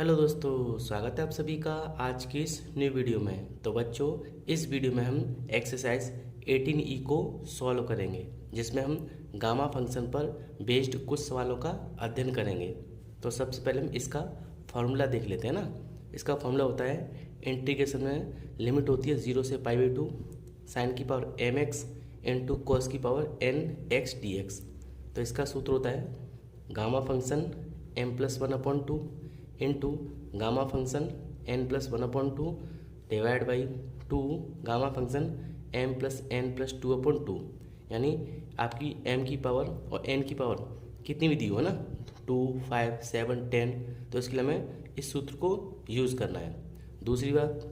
Hello दोस्तों, स्वागत है आप सभी का आज की इस न्यू वीडियो में। तो बच्चों, इस वीडियो में हम एक्सरसाइज 18E को सॉल्व करेंगे, जिसमें हम गामा फंक्शन पर बेस्ड कुछ सवालों का अध्ययन करेंगे। तो सबसे पहले हम इसका फार्मूला देख लेते हैं ना। इसका फार्मूला होता है, इंटीग्रेशन में लिमिट होती है 0 से π/2 साइन की पावर mx इंटू कॉस की पावर nx dx। तो इसका सूत्र होता है gamma function m+1/2 into gamma function n+1/2 divide by 2 gamma function m+n+2/2। यानी आपकी m की पावर और n की पावर कितनी भी दी हो ना, 2, 5, 7, 10, तो इसके लिए हमें इस सूत्र को यूज़ करना है। दूसरी बात,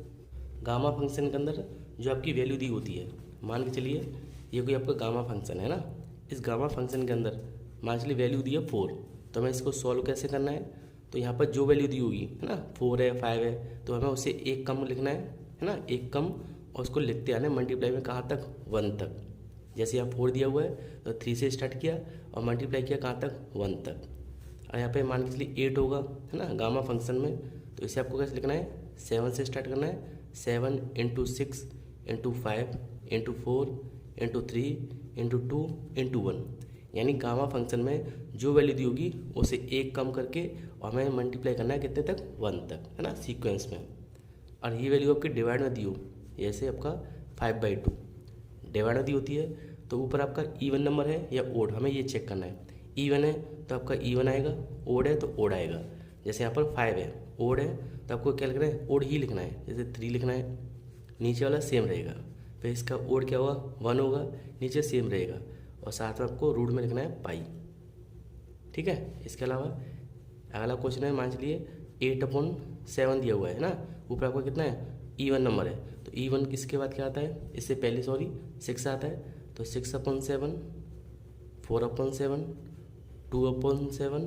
गामा फंक्शन के अंदर जो आपकी वैल्यू दी होती है, मान के चलिए ये कोई आपका गामा फंक्शन है ना। इस गामा फंक्शन के अंदर मान के चलिए वैल्यू दी है 4, तो हमें इसको सॉल्व कैसे करना है। तो यहाँ पर जो वैल्यू दी होगी है ना, 4 है, 5 है, तो हमें उससे एक कम लिखना है ना, एक कम, और उसको लिखते आना मल्टीप्लाई में कहाँ तक, 1 तक। जैसे यहाँ 4 दिया हुआ है तो 3 से स्टार्ट किया और मल्टीप्लाई किया कहाँ तक, 1 तक। और यहाँ पे मान के चलिए 8 होगा है ना गामा फंक्शन में, तो इसे आपको कैसे लिखना है, 7 से स्टार्ट करना है। 7 × 6 × 5 × 4 × 3 × 2 × 1। यानी गामा फंक्शन में जो वैल्यू दी होगी उसे एक कम करके और हमें मल्टीप्लाई करना है कितने तक, 1 तक, है ना, सीक्वेंस में। और ये वैल्यू आपकी डिवाइड में दी हो, जैसे आपका 5/2 डिवाइड में दी होती है, तो ऊपर आपका इवन नंबर है या ओड, हमें ये चेक करना है। इवन है तो आपका इवन आएगा, ओड है तो ओड आएगा। जैसे यहाँ पर 5 है, ओड है, तो आपको क्या लिखना है, ओड ही लिखना है। जैसे 3 लिखना है, नीचे वाला सेम रहेगा, फिर इसका ओड क्या होगा, 1 होगा, नीचे सेम रहेगा, और साथ में आपको रूट में लिखना है पाई। ठीक है। इसके अलावा अगला क्वेश्चन है, मान चलिए 8/7 दिया हुआ है ना, ऊपर आपको कितना है, इवन नंबर है, तो इवन किसके बाद क्या आता है, इससे पहले 6 आता है, तो 6/7, 4/7, 2/7,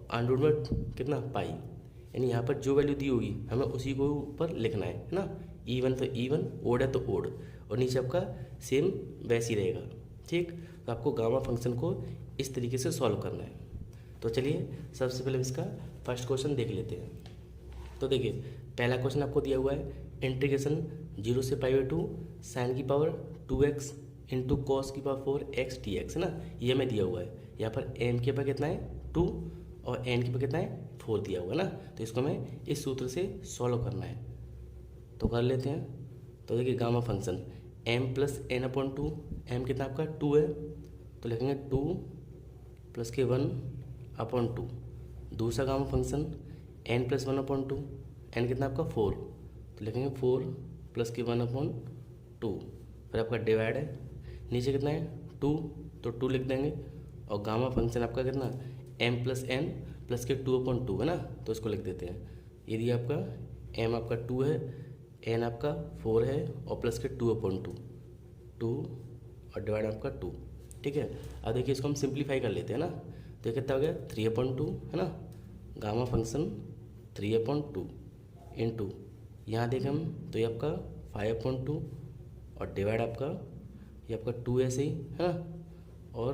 अंडर रूट में कितना, पाई। यानी यहाँ पर जो वैल्यू दी होगी हमें उसी को ऊपर लिखना है ना। इवन तो इवन, ओड है तो ओड, और नीचे आपका सेम वैसे ही रहेगा। ठीक, तो आपको गामा फंक्शन को इस तरीके से सॉल्व करना है। तो चलिए सबसे पहले इसका फर्स्ट क्वेश्चन देख लेते हैं। तो देखिए, पहला क्वेश्चन आपको दिया हुआ है, इंटीग्रेशन 0 से π/2 साइन की पावर 2x इंटू कॉस की पावर 4x dx, है ना, ये हमें दिया हुआ है। यहाँ पर m के पास कितना है, 2, और n के पास कितना है, 4 दिया हुआ है ना। तो इसको हमें इस सूत्र से सॉल्व करना है, तो कर लेते हैं। तो देखिए, गामा फंक्शन m+n/2, m कितना आपका 2 है, तो लिखेंगे 2 + के 1/2। दूसरा गामा फंक्शन n+1/2, n कितना आपका 4, तो लिखेंगे 4 + के 1/2। फिर आपका डिवाइड है, नीचे कितना है 2, तो 2 लिख देंगे, और गामा फंक्शन आपका कितना, m+n + के 2/2 है ना, तो इसको लिख देते हैं। यदि आपका m आपका 2 है, n आपका 4 है, और प्लस के 2/2, 2 और डिवाइड आपका 2। ठीक है। अब देखिए, इसको हम सिंप्लीफाई कर लेते हैं ना, तो कितना हो गया, 3/2 है ना, गामा फंक्शन 3/2 इंटू, यहाँ देखें हम तो ये आपका 5/2, और डिवाइड आपका ये आपका 2 ऐसे ही है ना, और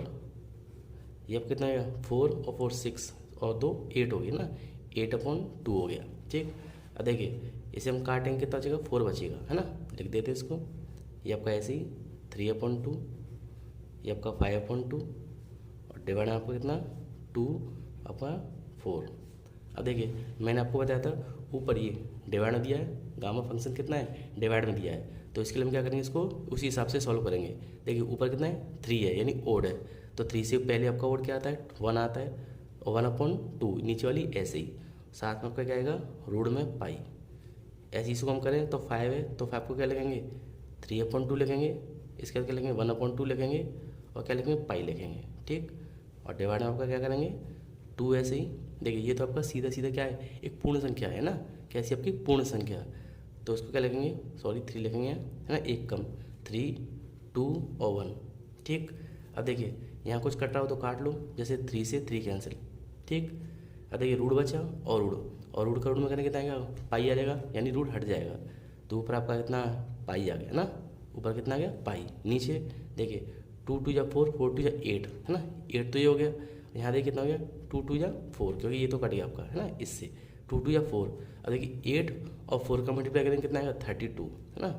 ये आपका कितना आएगा, 4 और 4 6 और 2 8 हो गया ना, 8/2 हो गया। ठीक। अब देखिए, इसे हम काटेंगे, कितना बचेगा, 4 बचेगा, है ना, लिख देते हैं इसको। ये आपका ऐसे ही 3/2, ये आपका 5/2, और डिवाइड आपका कितना, 2 आपका 4। अब देखिए, मैंने आपको बताया था ऊपर ये डिवाइड में दिया है, गामा फंक्शन कितना है, डिवाइड में दिया है, तो इसके लिए हम क्या करेंगे, इसको उसी हिसाब से सॉल्व करेंगे। देखिए, ऊपर कितना है, 3 है, यानी ओड है, तो 3 से पहले आपका ओड क्या आता है, 1 आता है, और 1/2 नीचे वाली ऐसे ही, साथ में आपका क्या आएगा, रूट में पाई। ऐसे इसको हम करें तो 5 है, तो 5 को क्या लिखेंगे, 3/2 लिखेंगे, इसके बाद क्या लिखेंगे, 1/2 लिखेंगे, और क्या लिखेंगे, पाई लिखेंगे। ठीक। और डिवाइड में आपका क्या करेंगे, 2 ऐसे ही। देखिए, ये तो आपका सीधा सीधा क्या है, एक पूर्ण संख्या है ना, कैसी आपकी पूर्ण संख्या, तो उसको क्या लिखेंगे, 3 लिखेंगे, है ना, एक कम, 3, 2 और 1। ठीक। अब देखिए, यहाँ कुछ कट रहा हो तो काट लो, जैसे 3 से 3 कैंसिल। ठीक। अब देखिए, रूट बचा और रूट का रूट में करने कितना आएगा, पाई आ जाएगा, यानी रूट हट जाएगा, तो ऊपर आपका कितना पाई आ गया ना, ऊपर कितना आ गया, पाई। नीचे देखिए, 2 × 2 = 4, 4 × 2 = 8, है ना, 8 तो ये हो गया। यहाँ देखिए कितना हो गया, 2 × 2 = 4, क्योंकि ये तो कट गया आपका, है ना, इससे टू टू या 4। अब देखिए 8 और 4 का मल्टीप्लाई करेंगे कितना आएगा 32, है ना,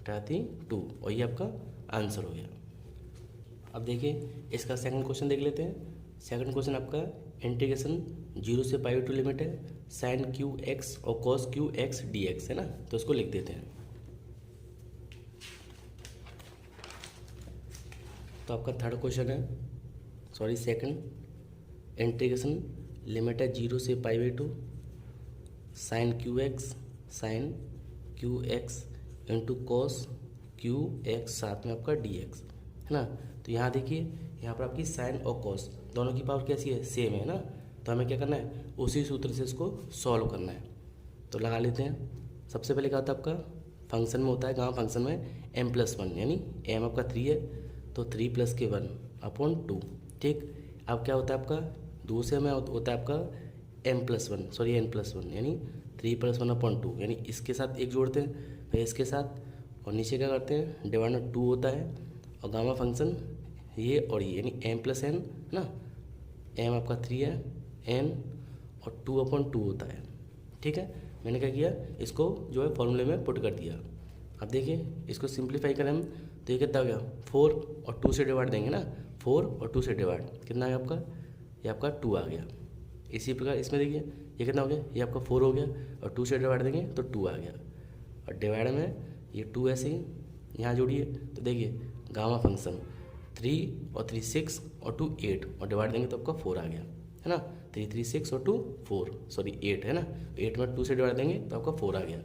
32, और ये आपका आंसर हो गया। अब देखिए इसका सेकंड क्वेश्चन देख लेते हैं। सेकंड क्वेश्चन आपका इंटीग्रेशन 0 से पाई टू लिमिट है साइन क्यू एक्स और cos Q X D X, है ना, तो इसको लिख देते हैं। तो आपका थर्ड क्वेश्चन है, सॉरी सेकंड, इंटीग्रेशन लिमिट है 0 से pi by two sine Q X into cos Q X साथ में आपका डी एक्स, है ना। तो यहाँ देखिए यहाँ पर आपकी साइन और कॉस दोनों की पावर कैसी है, सेम है ना। तो हमें क्या करना है, उसी सूत्र से इसको सॉल्व करना है। तो लगा लेते हैं। सबसे पहले क्या होता है आपका, फंक्शन में होता है, गाँव फंक्शन में m+1 यानी m आपका 3 है तो 3 + के 1 अपॉन 2, ठीक। अब क्या होता है आपका, दूसरे में होता है आपका n+1 यानी 3 + 1 अपॉन 2, यानी इसके साथ एक जोड़ते हैं फिर इसके साथ, और नीचे क्या करते हैं डिवाइड में 2 होता है, और गामा फंक्शन ये और ये यानी m+n, है ना, m आपका 3 है, n और 2 अपॉन 2 होता है, ठीक है। मैंने क्या किया, इसको जो है फॉर्मूले में पुट कर दिया। अब देखिए इसको सिंप्लीफाई करें हम तो ये कितना हो गया, 4 और 2 से डिवाइड देंगे ना, 4 और 2 से डिवाइड कितना है आपका, ये आपका 2 आ गया। इसी प्रकार इसमें देखिए ये कितना हो गया, ये आपका 4 हो गया, और 2 से डिवाइड देंगे तो 2 आ गया, और डिवाइड में ये 2 ऐसे ही यहाँ जोड़िए तो देखिए गामा फंक्शन 3 और 3 6 और 2 8, और डिवाइड देंगे तो आपका 4 आ गया, है ना। 3 3 6 और 2 4, सॉरी 8 है ना, 8 में 2 से डिवाइड देंगे तो आपका 4 आ गया।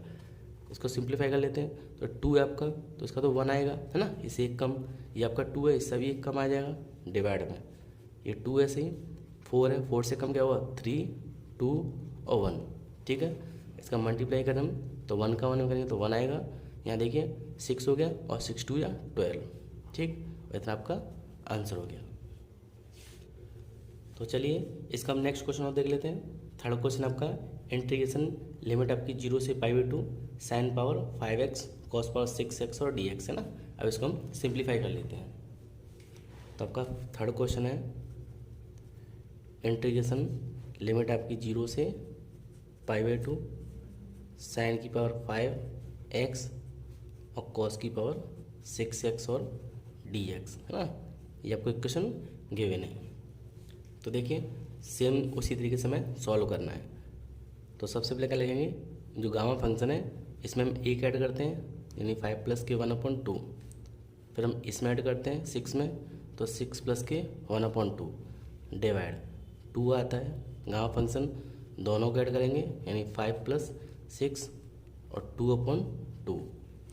इसको सिंप्लीफाई कर लेते हैं तो 2 है आपका, तो इसका तो 1 आएगा, है ना, इससे एक कम, ये आपका 2 है, इससे भी एक कम आ जाएगा डिवाइड में, ये 2 ऐसे ही, 4 है, 4 से कम क्या हुआ 3, 2 और 1, ठीक है। इसका मल्टीप्लाई करें हम तो 1 का 1 करेंगे तो 1 आएगा, यहाँ देखिए 6 हो गया और 6 2 या 12, ठीक, इतना आपका आंसर हो गया। तो चलिए इसका हम नेक्स्ट क्वेश्चन और देख लेते हैं। थर्ड क्वेश्चन आपका इंटीग्रेशन लिमिट आपकी 0 से pi by two sine power 5x cos power 6x और dx, है ना। अब इसको हम सिंप्लीफाई कर लेते हैं। तो आपका थर्ड क्वेश्चन है इंटीग्रेशन लिमिट आपकी 0 से पाई बाई टू साइन की पावर 5x और कॉस की पावर 6x और dx, है ना। ये आपको इक्वेशन गिवन है। तो देखिए सेम उसी तरीके से हमें सॉल्व करना है। तो सबसे पहले क्या लिखेंगे, जो गामा फंक्शन है इसमें हम एक ऐड करते हैं यानी 5 + के 1/2, फिर हम इसमें ऐड करते हैं 6 में तो 6 + के 1/2 डिवाइड 2 आता है। गामा फंक्शन दोनों को ऐड करेंगे यानी 5 + 6 और 2/2,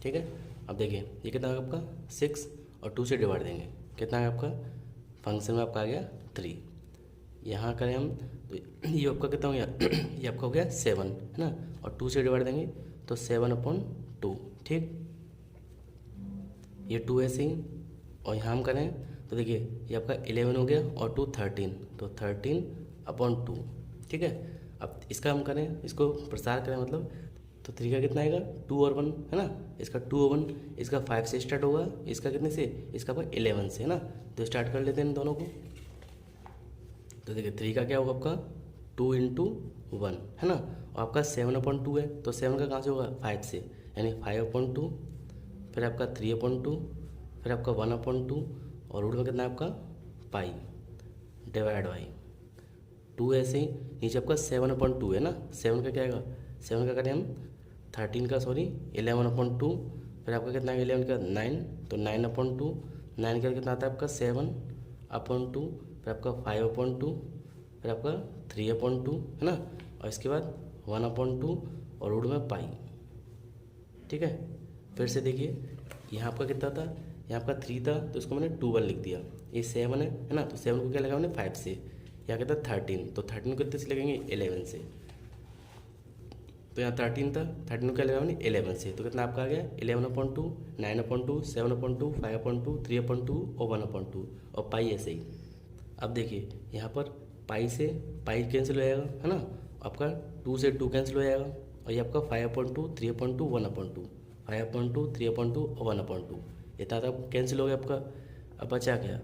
ठीक है। अब देखिए ये कितना है आपका 6 और 2 से डिवाइड देंगे कितना है आपका, फंक्शन में आपका आ गया 3। यहाँ करें हम तो ये आपका कितना हो गया ये आपका हो गया 7, है ना, और 2 से डिवाइड देंगे तो 7/2, ठीक। ये 2 ऐसे ही, और यहाँ हम करें तो देखिए ये आपका 11 हो गया और 2 13, तो 13/2, ठीक है। अब इसका हम करें, इसको प्रसार करें मतलब, तो 3 का कितना आएगा 2 और 1, है ना, इसका 2 और 1, इसका 5 से स्टार्ट होगा, इसका कितने से, इसका 11 से, है ना। तो स्टार्ट कर लेते हैं इन दोनों को। तो देखिए 3 का क्या होगा आपका 2 × 1, है ना, और आपका 7/2 है तो 7 का कहाँ से होगा 5 से, यानी 5/2, फिर आपका 3/2, फिर आपका 1/2, और रूट में कितना है आपका पाई डिवाइड बाई 2 ऐसे ही। नीचे आपका 7/2 है ना, 7 का क्या आएगा, 7 का करें हम 13 का 11/2, फिर आपका कितना है 11 का 9, तो 9/2, 9 का कितना आता है आपका 7/2, फिर आपका 5/2, फिर आपका 3/2, है ना, और इसके बाद 1/2 और रूट में पाई, ठीक है। फिर से देखिए यहाँ आपका कितना था, यहाँ आपका 3 था तो इसको मैंने 2 1 लिख दिया, ये 7 है ना, तो 7 को क्या लगा मैंने 5 से, यहाँ कितना 13, तो 13 को कितने से लगेंगे 11 से, तो यहाँ 13 था, 13 को क्या लगा मैंने 11 से, तो कितना आपका आ गया 11/2, 9/2, 7/2, 5/2, 3/2 और 1/2, और पाई ऐसे ही। अब देखिए यहाँ पर पाई से पाई कैंसिल हो जाएगा, है ना, आपका 2 से 2 कैंसिल हो जाएगा, और ये आपका 5/2, 3/2, 1/2, 5/2, 3/2 और 1/2, इतना तक कैंसिल हो गया आपका। अब बचा क्या,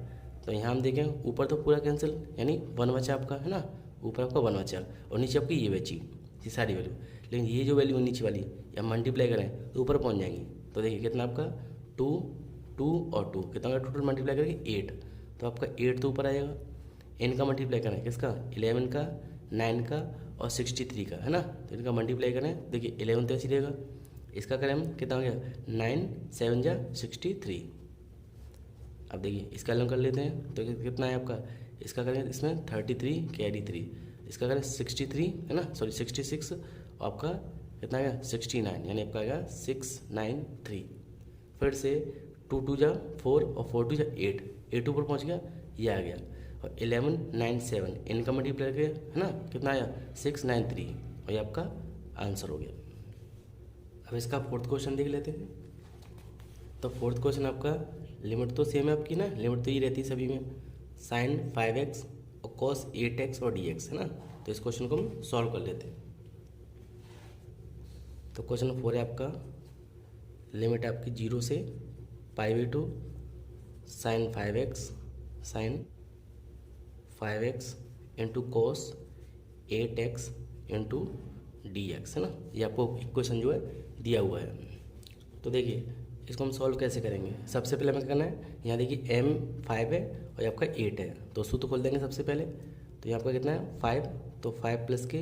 तो यहाँ हम देखें ऊपर तो पूरा कैंसिल यानी 1 बचा आपका, है ना, ऊपर आपका 1 बचा और नीचे आपकी ये बची, ये सारी वैल्यू। लेकिन ये जो वैल्यू नीचे वाली या मल्टीप्लाई करें तो ऊपर पहुंच जाएंगी। तो देखिए कितना आपका 2 2 और 2 कितना होगा टोटल मल्टीप्लाई करेंगे 8, तो आपका 8 तो ऊपर आएगा। इनका मल्टीप्लाई करें किसका 11 का 9 का और 63 का, है ना। तो इनका मल्टीप्लाई करें, देखिए 11 तो ऐसे ही रहेगा। इसका करें हम कितना हो गया 9 7 जा 63। अब देखिए इसका लॉन्ग कर लेते हैं तो कितना है आपका, इसका करेंगे इसमें 33 कैरी 3, इसका करें 63 है ना, सॉरी 66 और आपका कितना आएगा 69, यानी आपका आएगा 693। फिर से 2 2 जा 4 और 4 2 जा 8, 8 ऊपर पहुंच गया, ये आ गया। और 11 9 7 इनका मल्टीप्लाई किया है ना, कितना आया 693 और ये आपका आंसर हो गया। अब इसका फोर्थ क्वेश्चन देख लेते हैं। तो फोर्थ क्वेश्चन आपका लिमिट तो सेम है आपकी ना, लिमिट तो ये रहती है सभी में, साइन 5x और कॉस 8x और dx, है ना। तो इस क्वेश्चन को हम सॉल्व कर लेते हैं। तो क्वेश्चन 4 है आपका, लिमिट आपकी 0 से π/2 sine 5x into cos 8x into dx, है ना। ये आपको इक्वेशन जो है दिया हुआ है। तो देखिए इसको हम सॉल्व कैसे करेंगे। सबसे पहले हमें करना है, यहाँ देखिए m 5 है और ये आपका 8 है, तो सूत्र खोल देंगे सबसे पहले। तो यहाँ आपका कितना है 5, तो 5 प्लस के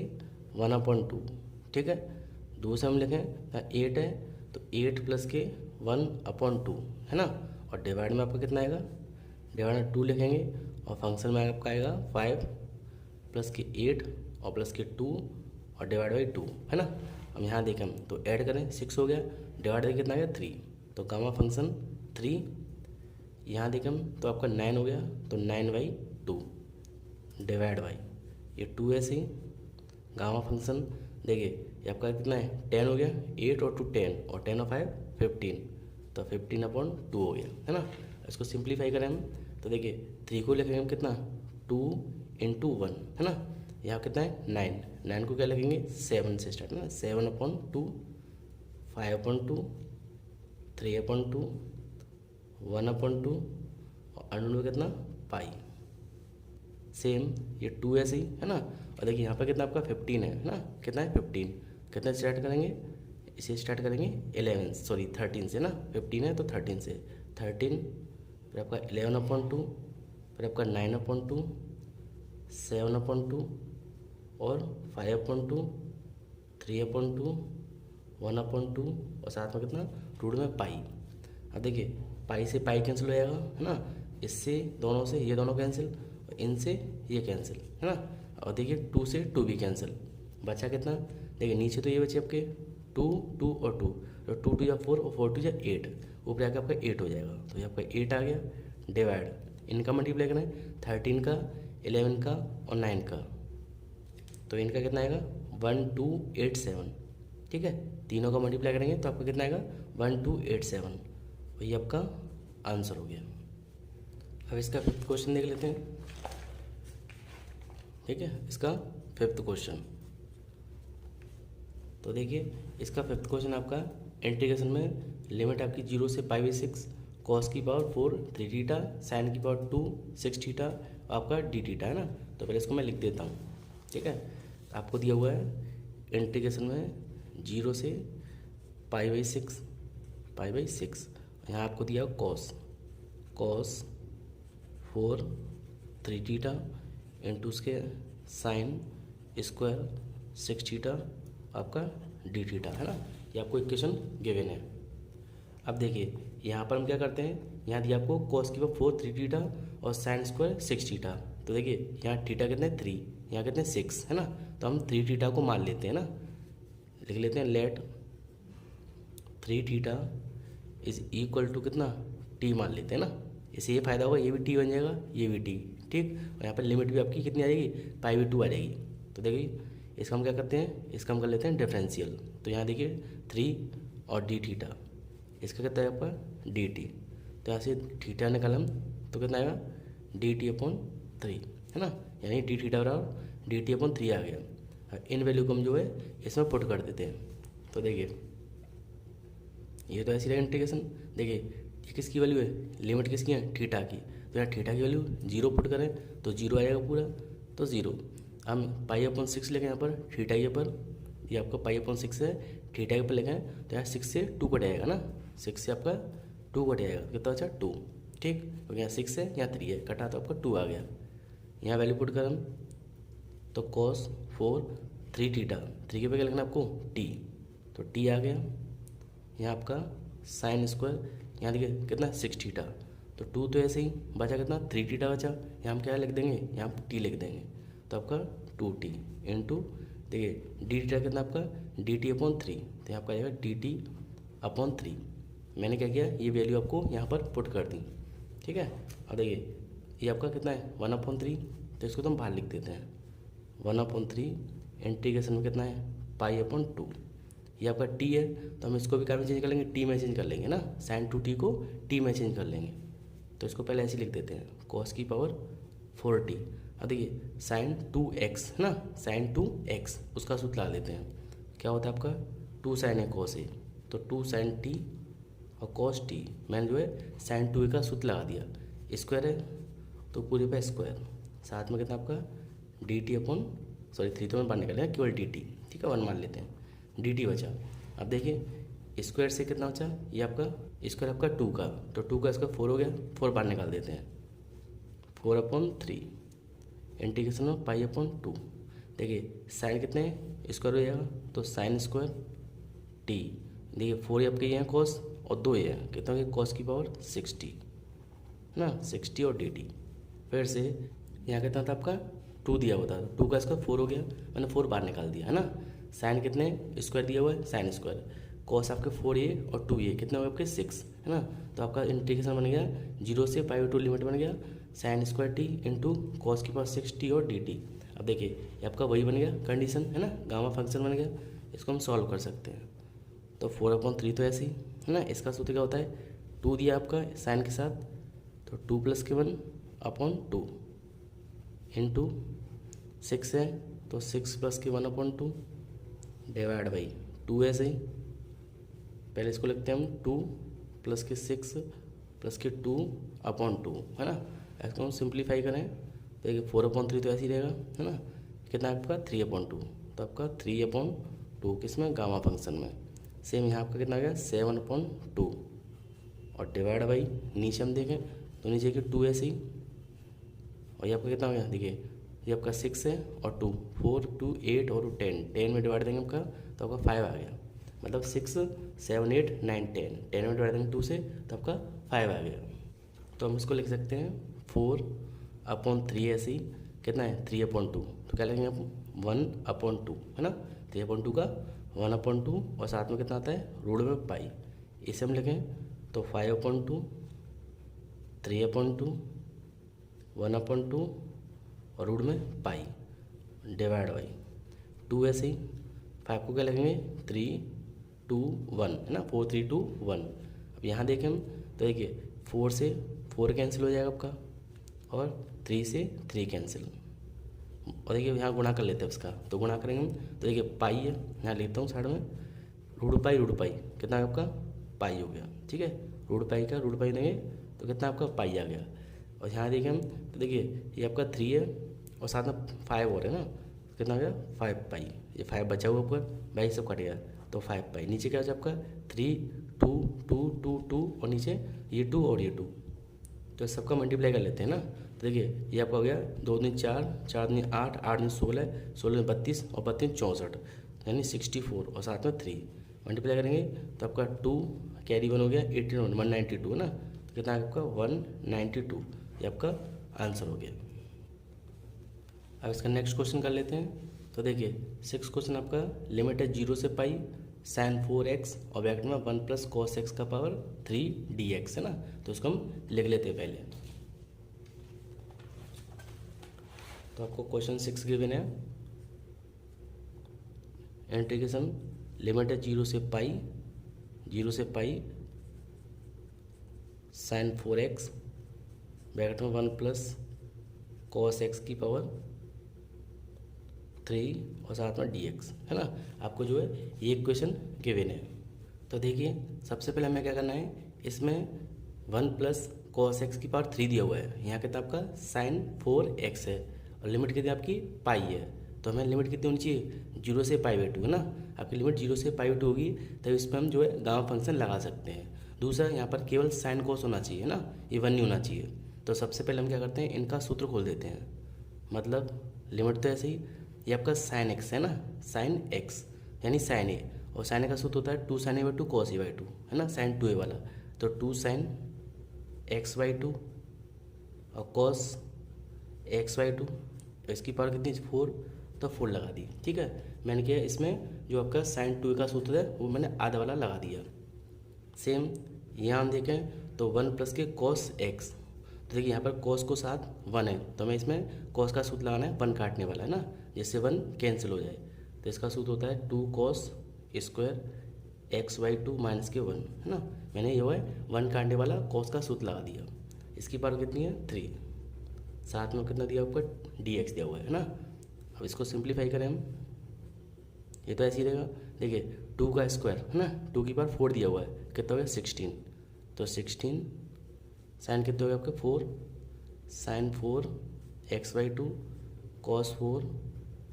1/2, ठीक है। दूसरा हम लिखें 8 है तो 8 प्लस के 1/2, है ना। और डिवाइड में आपका कितना आएगा, डिवाइड में 2 लिखेंगे और फंक्शन में आपका आएगा 5 प्लस के 8 और प्लस के 2 और डिवाइड बाई 2, है ना। हम यहाँ देखें हम तो ऐड करें 6 हो गया, डिवाइड बाई कितना गया 3, तो गामा फंक्शन 3। यहाँ देखें हम तो आपका 9 हो गया, तो 9/2 डिवाइड बाई ये 2 ऐसे ही गामा फंक्शन। देखिए ये आपका कितना है 10 हो गया, 8 और 2 10 और 10 और 5 15, तो 15/2 हो गया, है ना। इसको सिंप्लीफाई करें हम तो देखिए 3 को लिखेंगे हम कितना 2 × 1, है ना। यहाँ कितना है 9 को क्या लिखेंगे 7 से स्टार्ट, है ना। 7/2 5/2 3/2 1/2 और अंडर में कितना पाई। सेम ये 2 ऐसे ही, है ना। और देखिए यहाँ पर कितना आपका 15 है ना, कितना है 15, कितना स्टार्ट करेंगे, इसे स्टार्ट करेंगे 13 से ना। 15 है तो 13 से 13, फिर आपका 11/2, फिर आपका 9/2 7/2 और 5/2 3/2 1/2 और साथ में कितना रूट में पाई। अब देखिए पाई से पाई कैंसिल हो जाएगा, है ना। इससे दोनों से ये दोनों कैंसिल, इनसे ये कैंसिल, है ना। और देखिए 2 से 2 भी कैंसिल, बचा कितना, देखिए नीचे तो ये बचे आपके 2 2 और 2, तो 2 2 या 4 और 4 2 या 8, ऊपर आके आपका 8 हो जाएगा, तो ये आपका 8 आ गया। डिवाइड इनका मल्टीप्लाई करें 13 का 11 का और 9 का, तो इनका कितना आएगा 1287, ठीक है। तीनों का मल्टीप्लाई करेंगे तो आपका कितना आएगा 1287, और ये आपका आंसर हो गया। अब इसका फिफ्थ क्वेश्चन देख लेते हैं, ठीक है। इसका फिफ्थ क्वेश्चन, तो देखिए इसका फिफ्थ क्वेश्चन आपका इंटीग्रेशन में लिमिट आपकी 0 से π/6 कॉस की पावर 4 3θ साइन की पावर 2 6θ आपका dθ, है ना। तो पहले इसको मैं लिख देता हूँ, ठीक है। आपको दिया हुआ है इंटीग्रेशन में 0 से π/6 यहाँ आपको दिया कॉस 4 3θ इंटू उसके साइन स्क्वायर 6θ आपका dθ, है ना। ये आपको इक्वेशन गिवन है। अब देखिए यहाँ पर हम क्या करते हैं, यहाँ दिया आपको कॉस की पावर 4 3θ और साइन स्क्वायर 6θ, तो देखिए यहाँ थीटा कितने 3, यहाँ कितने 6, है ना। तो हम 3θ को मान लेते हैं ना, लिख लेते हैं लेट 3θ इज इक्वल टू कितना t मान लेते हैं ना। इससे ये फ़ायदा होगा, ये भी t बन जाएगा, ये भी t, ठीक। और यहाँ पर लिमिट भी आपकी कितनी आ जाएगी π/2 आ जाएगी। तो देखिए इसका हम क्या करते हैं, इसका हम कर लेते हैं डिफरेंशियल। तो यहाँ देखिए 3 और dθ, इसका कितना है आपका dt, तो यहाँ से थीटा निकाल हम तो कितना आएगा dt/3, है ना। यानी dθ बराबर dt/3 आ गया। इन वैल्यू को हम जो है इसमें पुट कर देते हैं। तो देखिए ये तो ऐसी रहेगा इंटीग्रेशन। देखिए ये किसकी वैल्यू है, लिमिट किसकी है थीटा की, तो यहाँ थीटा की वैल्यू 0 पुट करें तो 0 आ जाएगा पूरा, तो 0। हम पाई अपॉन 6 लिखें यहाँ पर थीटा के पर, ये आपका पाई अपॉन 6 है, थीटा के पर लिखें तो यहाँ 6 से 2 कट जाएगा ना, 6 से आपका 2 कट जाएगा, कितना अच्छा 2, ठीक, तो यहाँ 6 है यहाँ 3 है, कटा तो आपका 2 आ गया। यहाँ वैल्यू पुट कर हम तो cos 4 3 थीटा, 3 के पे क्या लिखना आपको t, तो t आ गया। यहाँ आपका साइन स्क्वायर, यहाँ देखिए कितना 6 थीटा, तो 2 तो ऐसे ही बचा, कितना 3 थीटा बचा, यहाँ हम क्या लिख देंगे, यहाँ हम t लिख देंगे, तो आपका 2t इंटू देखिए डी थीटा कितना आपका dt अपॉन 3, तो यहाँ आपका आएगा dt अपॉन 3। मैंने क्या किया, ये वैल्यू आपको यहाँ पर पुट कर दी, ठीक है। अब देखिए ये आपका कितना है 1/3, तो इसको तो हम बाहर लिख देते हैं 1/3 इंटीग्रेशन में कितना है पाई अपॉन 2, ये आपका t है, तो हम इसको भी क्या में चेंज कर लेंगे, t में चेंज कर लेंगे ना, साइन 2t को t में चेंज कर लेंगे, तो इसको पहले ऐसे लिख देते हैं cos की पावर 4t। अब देखिए साइन 2x है ना, साइन 2x उसका सूत्र लगा देते हैं, क्या होता है आपका 2 साइन ए cos ए, तो 2 साइन t और cos t, मैंने जो है साइन 2a का सूत्र लगा दिया, स्क्वायर है तो पूरे पे स्क्वायर, साथ में कितना आपका dt अपॉन 3 तो मैं बाहर निकाल लेंगे केवल dt, ठीक है 1 मान लेते हैं, dt बचा। अब देखिए स्क्वायर से कितना बचा, ये आपका स्क्वायर आपका 2 का, तो 2 का स्क्वायर 4 हो गया, 4 बाहर निकाल देते हैं 4/3 इंटीग्रेशन में पाई अपॉन 2। देखिए साइन कितने स्क्वायर हो जाएगा, तो साइन स्क्वायर t, देखिए 4 आपके ये हैं cos और 2 ये हैं, कितना हो cos की पावर 60 ना, 60 और dt। फिर से यहाँ कितना था आपका 2 दिया हुआ था, 2 का स्क्वायर 4 हो गया, मैंने 4 बाहर निकाल दिया है ना, साइन कितने स्क्वायर दिया हुआ है साइन स्क्वायर, cos आपके 4a और 2a कितने हो गए आपके 6 है ना, तो आपका इंटीग्रेशन बन गया 0 से π/2 लिमिट बन गया sine square t into cos की पावर 6t और dt। अब देखिए ये आपका वही बन गया कंडीशन है ना, गामा फंक्शन बन गया, इसको हम सॉल्व कर सकते हैं। तो 4/3 तो ऐसे ही है ना, इसका सूत्र क्या होता है 2 दिया आपका साइन के साथ, तो 2 + के 1/2 इंटू 6 है तो 6 + के 1/2 डिवाइड बाई 2 ऐसे ही, पहले इसको लिखते हैं हम 2 + के 6 + के 2/2 है ना, इसको हम सिंप्लीफाई करें तो देखिए 4/3 तो ऐसे ही रहेगा है ना, कितना आपका 3/2, तो आपका 3/2 किसमें गामा फंक्शन में, सेम यहाँ आपका कितना आ गया 7/2 और डिवाइड बाई नीचे हम देखें तो नीचे के 2 ऐसे ही, और ये आपका कितना हो गया देखिए ये आपका 6 है और 2 4 2 8 और 10 में डिवाइड देंगे आपका तो आपका 5 आ गया, मतलब 6 7 8 9 10 में डिवाइड देंगे 2 से तो आपका 5 आ गया। तो हम इसको लिख सकते हैं 4/3 ऐसे ही कितना है 3/2, तो क्या लिखेंगे आप 1/2 है ना, 3/2 का 1/2 और साथ में कितना आता है रूट में पाई, इसे हम लिखें तो 5/2 3/2 1/2 और रूट में पाई डिवाइड बाई 2 ऐसे ही 5 को क्या लिखेंगे 3 2 1 है ना, 4 3 2 1। अब यहाँ देखें हम तो देखिए 4 से 4 कैंसिल हो जाएगा आपका और 3 से 3 कैंसिल, और देखिए यहाँ गुणा कर लेते हैं उसका, तो गुणा करेंगे हम तो देखिए पाई है, यहाँ लिखता हूँ साइड में रूट पाई कितना है आपका पाई हो गया, ठीक है, रूट पाई देंगे तो कितना आपका पाई आ गया। और यहाँ देखें हम तो देखिए ये आपका 3 है और साथ में 5 और है ना, कितना आ गया 5 पाई, ये 5 बचा हुआ ऊपर भाई सब कट गया तो 5 पाई, नीचे क्या हो आपका 3 2 2 2 2 और नीचे ये 2 और ये 2, तो सबका मल्टीप्लाई कर लेते हैं ना, तो देखिए ये आपका हो गया 2 दूनी 4 4 दूनी 8 8 दूनी 16 16 32 और 32 64 यानी 64 और साथ में 3 मल्टीप्लाई करेंगे तो आपका 2 कैरी 1 हो गया 18 192 है ना, तो कितना आपका 192, ये आपका आंसर हो गया। अब इसका नेक्स्ट क्वेश्चन कर लेते हैं, तो देखिए 6 क्वेश्चन आपका लिमिट है 0 से पाई साइन 4x और ब्रैकेट में 1 + cos x का पावर 3 dx है ना, तो इसको हम लिख लेते हैं पहले। तो आपको क्वेश्चन 6 गिवन है, इंटीग्रेशन लिमिट है 0 से पाई साइन 4x ब्रैकेट में 1 + cos x की पावर 3 और साथ में dx है ना, आपको जो है ये क्वेश्चन गिवन है। तो देखिए सबसे पहले हमें क्या करना है, इसमें 1 + cos x की पावर 3 दिया हुआ है, यहाँ कितना आपका साइन 4x है और लिमिट कितनी आपकी पाई है, तो हमें लिमिट कितनी होनी चाहिए 0 से π/2 है ना। आपकी लिमिट 0 से π/2 होगी तब इस पर हम जो है गामा फंक्शन लगा सकते हैं। दूसरा यहाँ पर केवल साइन कोस होना चाहिए ना, ये 1 नहीं होना चाहिए। तो सबसे पहले हम क्या करते हैं, इनका सूत्र खोल देते हैं। मतलब लिमिट तो ऐसे ही, ये आपका साइन एक्स है ना, साइन एक्स यानी साइन ए, और साइन ए का सूत्र होता है 2 sin a/2 cos a/2 है ना, साइन 2a वाला। तो 2 sin x/2 और cos x/2, इसकी पावर कितनी 4, तो 4 लगा दी। ठीक है, मैंने किया इसमें जो आपका साइन 2a का सूत्र है वो मैंने आधा वाला लगा दिया। सेम यहाँ हम देखें तो 1 प्लस के cos x, तो देखिए यहाँ पर cos को साथ 1 है, तो हमें इसमें cos का सूत्र लगाना है 1 काटने वाला है ना, जिससे 1 कैंसिल हो जाए। तो इसका सूत्र होता है 2 cos स्क्वायर x/2 माइनस के 1 है ना। मैंने ये 1 काटने वाला cos का सूत्र लगा दिया। इसकी पावर कितनी है 3, साथ में कितना दिया आपका dx दिया हुआ है ना। अब इसको सिंप्लीफाई करें हम, ये तो ऐसे ही रहेगा। देखिए 2 का स्क्वायर है ना, 2 की पावर 4 दिया हुआ है, कितना हो गया 16, तो 16 साइन कितने हो गए आपके 4, साइन 4 x/2 cos 4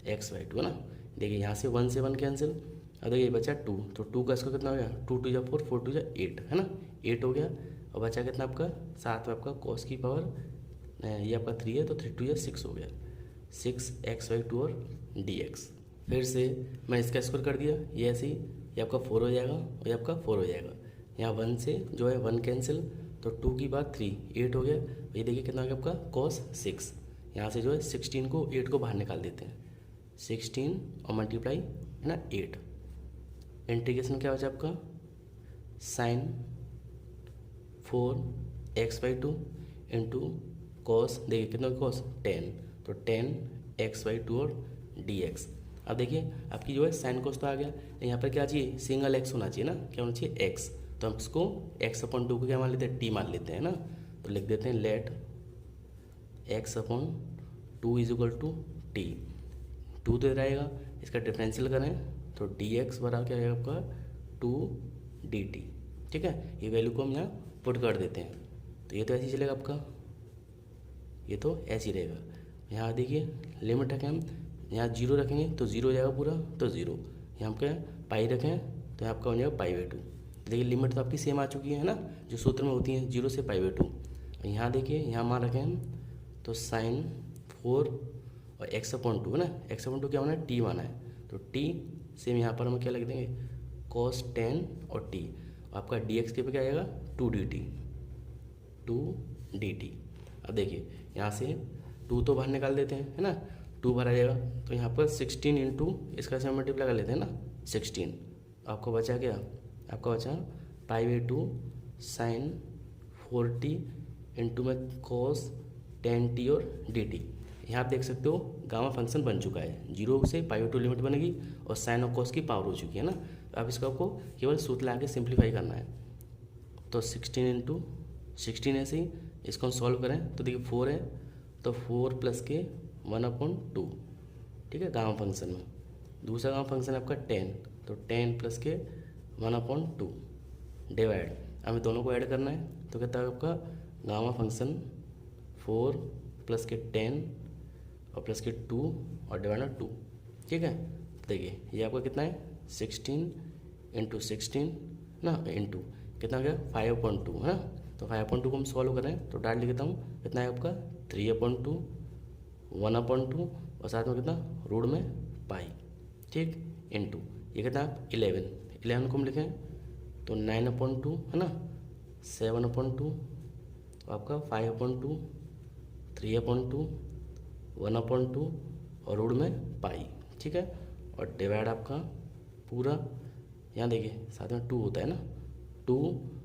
x/2 है ना। देखिए यहाँ से 1 से 1 कैंसिल, अब देखिए बचा 2, तो 2 का स्क्वायर कितना हो गया 2 2 4 4 2 8 है ना, 8 हो गया। और बचा कितना आपका साथ में आपका cos की पावर, ये आपका 3 है तो 3 2 6 हो गया, 6 x/2 और dx। फिर से मैं इसका स्क्वायर कर दिया, ये ऐसे ही, ये आपका 4 हो जाएगा और ये आपका 4 हो जाएगा। यहाँ 1 से जो है 1 कैंसिल, तो 2 की बात 3 8 हो गया। ये देखिए कितना हो गया आपका cos 6, यहाँ से जो है 16 को 8 को बाहर निकाल देते हैं, 16 और मल्टीप्लाई है ना 8, इंटीग्रेशन क्या बचा आपका साइन 4 x/2 इंटू कॉस, देखिए कितना कॉस 10, तो 10 x/2 और dx। अब देखिए आपकी जो है साइन कोस तो आ गया, यहाँ पर क्या चाहिए सिंगल x होना चाहिए ना, क्या होना चाहिए x, तो हम इसको x/2 को क्या मान लेते हैं t मान लेते हैं ना। तो लिख देते हैं let x/2 is equal to t, 2 तो रहेगा, इसका डिफरेंशियल करें तो dx बराबर क्या आएगा आपका 2 dt। ठीक है, ये वैल्यू को हम यहाँ पुट कर देते हैं, तो ये तो ऐसे ही चलेगा आपका, ये तो ऐसे ही रहेगा। यहाँ देखिए लिमिट रखें हम, यहाँ 0 रखेंगे तो 0 हो जाएगा पूरा, तो 0, यहाँ क्या पाई रखें तो यहाँ आपका हो जाएगा π/2। देखिए लिमिट तो आपकी सेम आ चुकी है ना, जो सूत्र में होती है 0 से π/2। यहाँ देखिए यहाँ मान रखें हम तो साइन 4 और x/2 है ना, x/2 क्या माना है t माना है, तो t सेम यहाँ पर हम क्या लिख देंगे cos 10 और t, आपका dx के पे क्या आएगा 2dt। अब देखिए यहाँ से 2 तो बाहर निकाल देते हैं है ना, 2 बाहर आ जाएगा, तो यहाँ पर 16 इंटू इसका से मल्टीप्लाई कर लेते हैं ना 16, आपको बचा क्या, आपका बचा π/2 साइन 4t इंटू में cos 10t और dt। यहाँ आप देख सकते हो गामा फंक्शन बन चुका है, 0 से π/2 लिमिट बनेगी और साइन और cos की पावर हो चुकी है ना। अब इसको आपको केवल सूत्र ला के सिंप्लीफाई करना है, तो 16 इंटू 16 ऐसे ही, इसको हम सॉल्व करें तो देखिए 4 है, तो 4 प्लस के 1/2, ठीक है गामा फंक्शन में। दूसरा गामा फंक्शन है आपका 10, तो 10 प्लस के 1/2 डिवाइड, हमें दोनों को ऐड करना है, तो कहता है आपका गामा फंक्शन 4 प्लस के 10 और प्लस के 2 और डिवाइड बाय 2। ठीक है, देखिए ये आपका कितना है 16 इंटू 16 ना इंटू कितना हो गया 5/2 है ना, तो 5/2 को हम सॉल्व करें तो डाल लिखता हूँ कितना है आपका 3/2 1/2 और साथ में कितना रूट में पाई, ठीक, इंटू ये कितना 11 को हम लिखें तो 9/2 है ना, 7/2 आपका 5/2 3/2 1/2 और रूट में पाई। ठीक है, और डिवाइड आपका पूरा, यहाँ देखिए साथ में 2 होता है ना 2,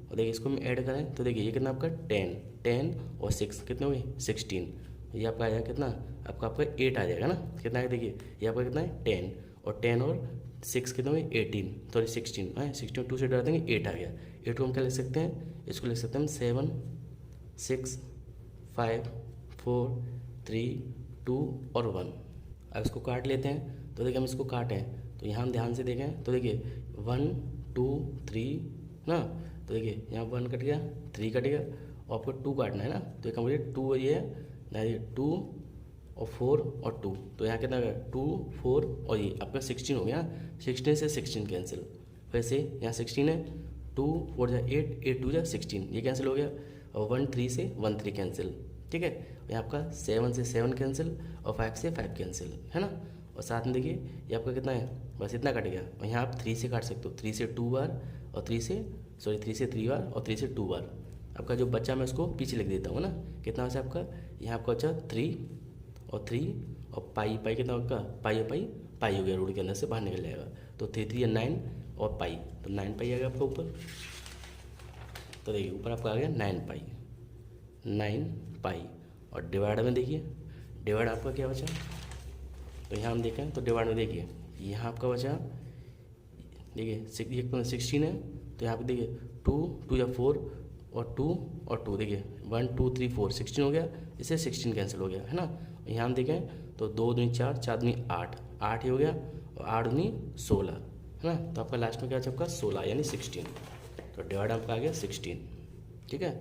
और देखिए इसको हम ऐड करें तो देखिए ये कितना आपका 10 और 6 कितने हो गए 16, ये आपका आ जाएगा कितना आपका 8 आ जाएगा ना, कितना है देखिए ये आपका कितना है 10 और 6 कितने हुए 18 सॉरी 16 है, 16 2 से डरा देंगे 8 आ गया। 8 को हम क्या लिख सकते हैं, इसको लिख सकते हैं 7 6 5 4 3 2 और 1। अब इसको काट लेते हैं, तो देखिए हम इसको काटें तो यहाँ हम ध्यान से देखें तो देखिए 1 2 3 ना, तो देखिए यहाँ 1 कट गया 3 कट गया और आपको 2 काटना है ना, तो एक मुझे 2 ये है ना, ये 2 और 4 और 2, तो यहाँ कितना हो गया 2 4 और ये आपका 16 हो गया। 16 से 16 कैंसिल, वैसे यहाँ 16 है, 2 4 जा 8, 8 2 जा 16, ये कैंसिल हो गया। और 1 3 से 1 3 कैंसिल, ठीक है। यहाँ आपका 7 से 7 कैंसिल और 5 से 5 कैंसिल, है ना। और साथ में देखिए ये आपका कितना है, बस इतना कट गया। और यहाँ आप 3 से काट सकते हो, 3 से 2 बार और 3 से 3 बार और 3 से 2 बार। आपका जो बच्चा मैं उसको पीछे लिख देता हूँ ना, कितना बचा आपका, यहाँ आपका बचा 3 और 3 और पाई, पाई कितना होगा, पाई और पाई, पाई हो गया, रूट के अंदर से बाहर निकल जाएगा। तो 3 3 9 और पाई, तो 9 पाई आ गया आपका ऊपर। तो देखिए ऊपर आपका आ गया 9 पाई, 9 पाई। और डिवाइड में देखिए, डिवाइड आपका क्या बचा, तो यहाँ हम देखें तो डिवाइड में देखिए यहाँ आपका बचा, देखिए 16 है, तो यहाँ पे देखिए 2 2 या 4 और 2 और 2, देखिए 1 2 3 4 16 हो गया, इससे 16 कैंसिल हो गया, है ना। यहाँ हम देखें तो 2 दूनी 4, 4 दूनी 8, 8 ही हो गया, और 8 दूनी 16, है ना। तो आपका लास्ट में क्या बचा आपका 16 यानी 16। तो डिवाइड आपका आ गया 16, ठीक है।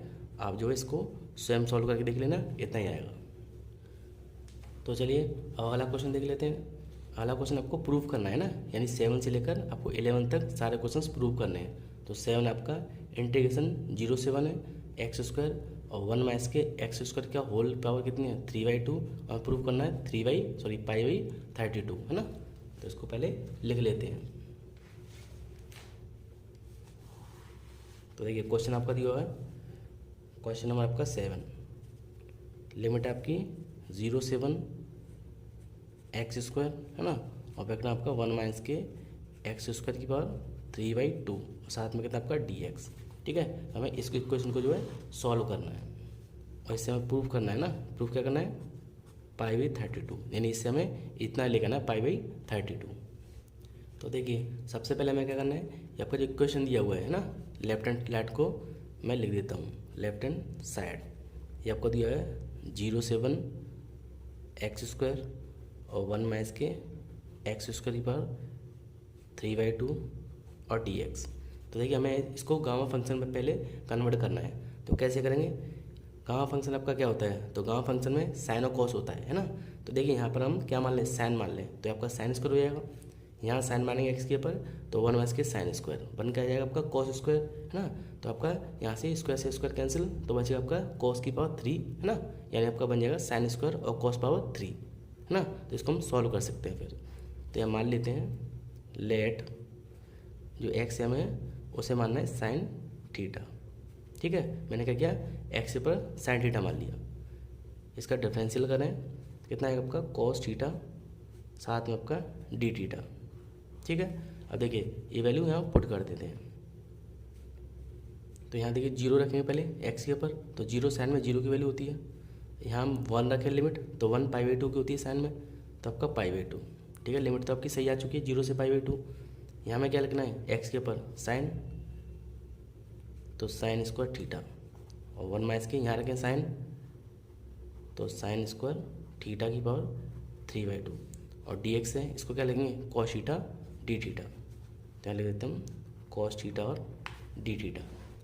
आप जो है इसको स्वयं सॉल्व करके देख लेना, इतना ही आएगा। तो चलिए अब अगला क्वेश्चन देख लेते हैं। अगला क्वेश्चन आपको प्रूव करना है ना, यानी 7 से लेकर आपको 11 तक सारे क्वेश्चंस प्रूव करने हैं। तो 7 आपका इंटीग्रेशन 0 से 1 है एक्स स्क्वायर और 1 माइनस के एक्स स्क्वायर का होल पावर कितनी है 3/2, और प्रूव करना है पाई/32, है ना। तो इसको पहले लिख लेते हैं। तो देखिए क्वेश्चन आपका दिया हुआ है, क्वेश्चन नंबर आपका 7, लिमिट आपकी 0 से 1 एक्स स्क्वायर, है ना, और बैकना आपका 1 माइनस के एक्स स्क्वायर की पावर 3/2, और साथ में कितना आपका dx, ठीक है। हमें इस क्वेश्चन को जो है सॉल्व करना है, और इससे हमें प्रूफ करना है ना। प्रूफ क्या करना है पाई/32, यानी इससे हमें इतना लेकर है पाई/32। तो देखिए सबसे पहले हमें क्या करना है, ये आपका जो इक्वेशन दिया हुआ है ना, लेफ्ट हैंड साइड को मैं लिख देता हूँ, लेफ्ट हैंड साइड ये आपको दिया है 0 से 1 एक्स स्क्वायर और 1 माइनस के एक्स स्क्वायर की पावर 3/2 और dx। तो देखिए हमें इसको गामा फंक्शन में पहले कन्वर्ट करना है। तो कैसे करेंगे, गामा फंक्शन आपका क्या होता है, तो गामा फंक्शन में साइन और कॉस होता है ना। तो देखिए यहाँ पर हम क्या मान लें, साइन मान लें, तो आपका साइन स्क्वायर हो जाएगा। यहाँ साइन मानेंगे एक्स के ऊपर, तो 1 माइनस के साइन स्क्वायर बन के आ जाएगा आपका कॉस स्क्वायर, है ना। तो आपका यहाँ से स्क्वायर कैंसिल, तो बचेगा आपका कॉस की पावर 3, है ना, यानी आपका बन जाएगा साइन स्क्वायर और कॉस पावर 3, है ना। तो इसको हम सॉल्व कर सकते हैं फिर। तो यहाँ मान लेते हैं लेट जो एक्स एम है उसे मानना है साइन थीटा, ठीक है। मैंने क्या किया, एक्स पर साइन थीटा मान लिया। इसका डिफरेंशियल करें, कितना है आपका कॉस थीटा, साथ में आपका डी थीटा, ठीक है। अब देखिए ये वैल्यू यहाँ पुट कर देते हैं। तो यहाँ देखिए 0 रखेंगे पहले एक्स के ऊपर, तो 0 साइन में 0 की वैल्यू होती है। यहाँ हम 1 रखें लिमिट, तो 1 पाई/2 की होती है साइन में, तो आपका पाई/2, ठीक है। लिमिट तो आपकी सही आ चुकी है 0 से पाई/2। यहाँ में क्या लिखना है, एक्स के ऊपर साइन, तो साइन स्क्वायर थीटा, और 1 माइनस के यहाँ रखें साइन, तो साइन स्क्वायर थीटा की पावर 3/2, और dx है, इसको क्या लिखेंगे कॉस थीटा डी थीटा। तो यहाँ लिख देते हम कॉस थीटा और डी थीटा।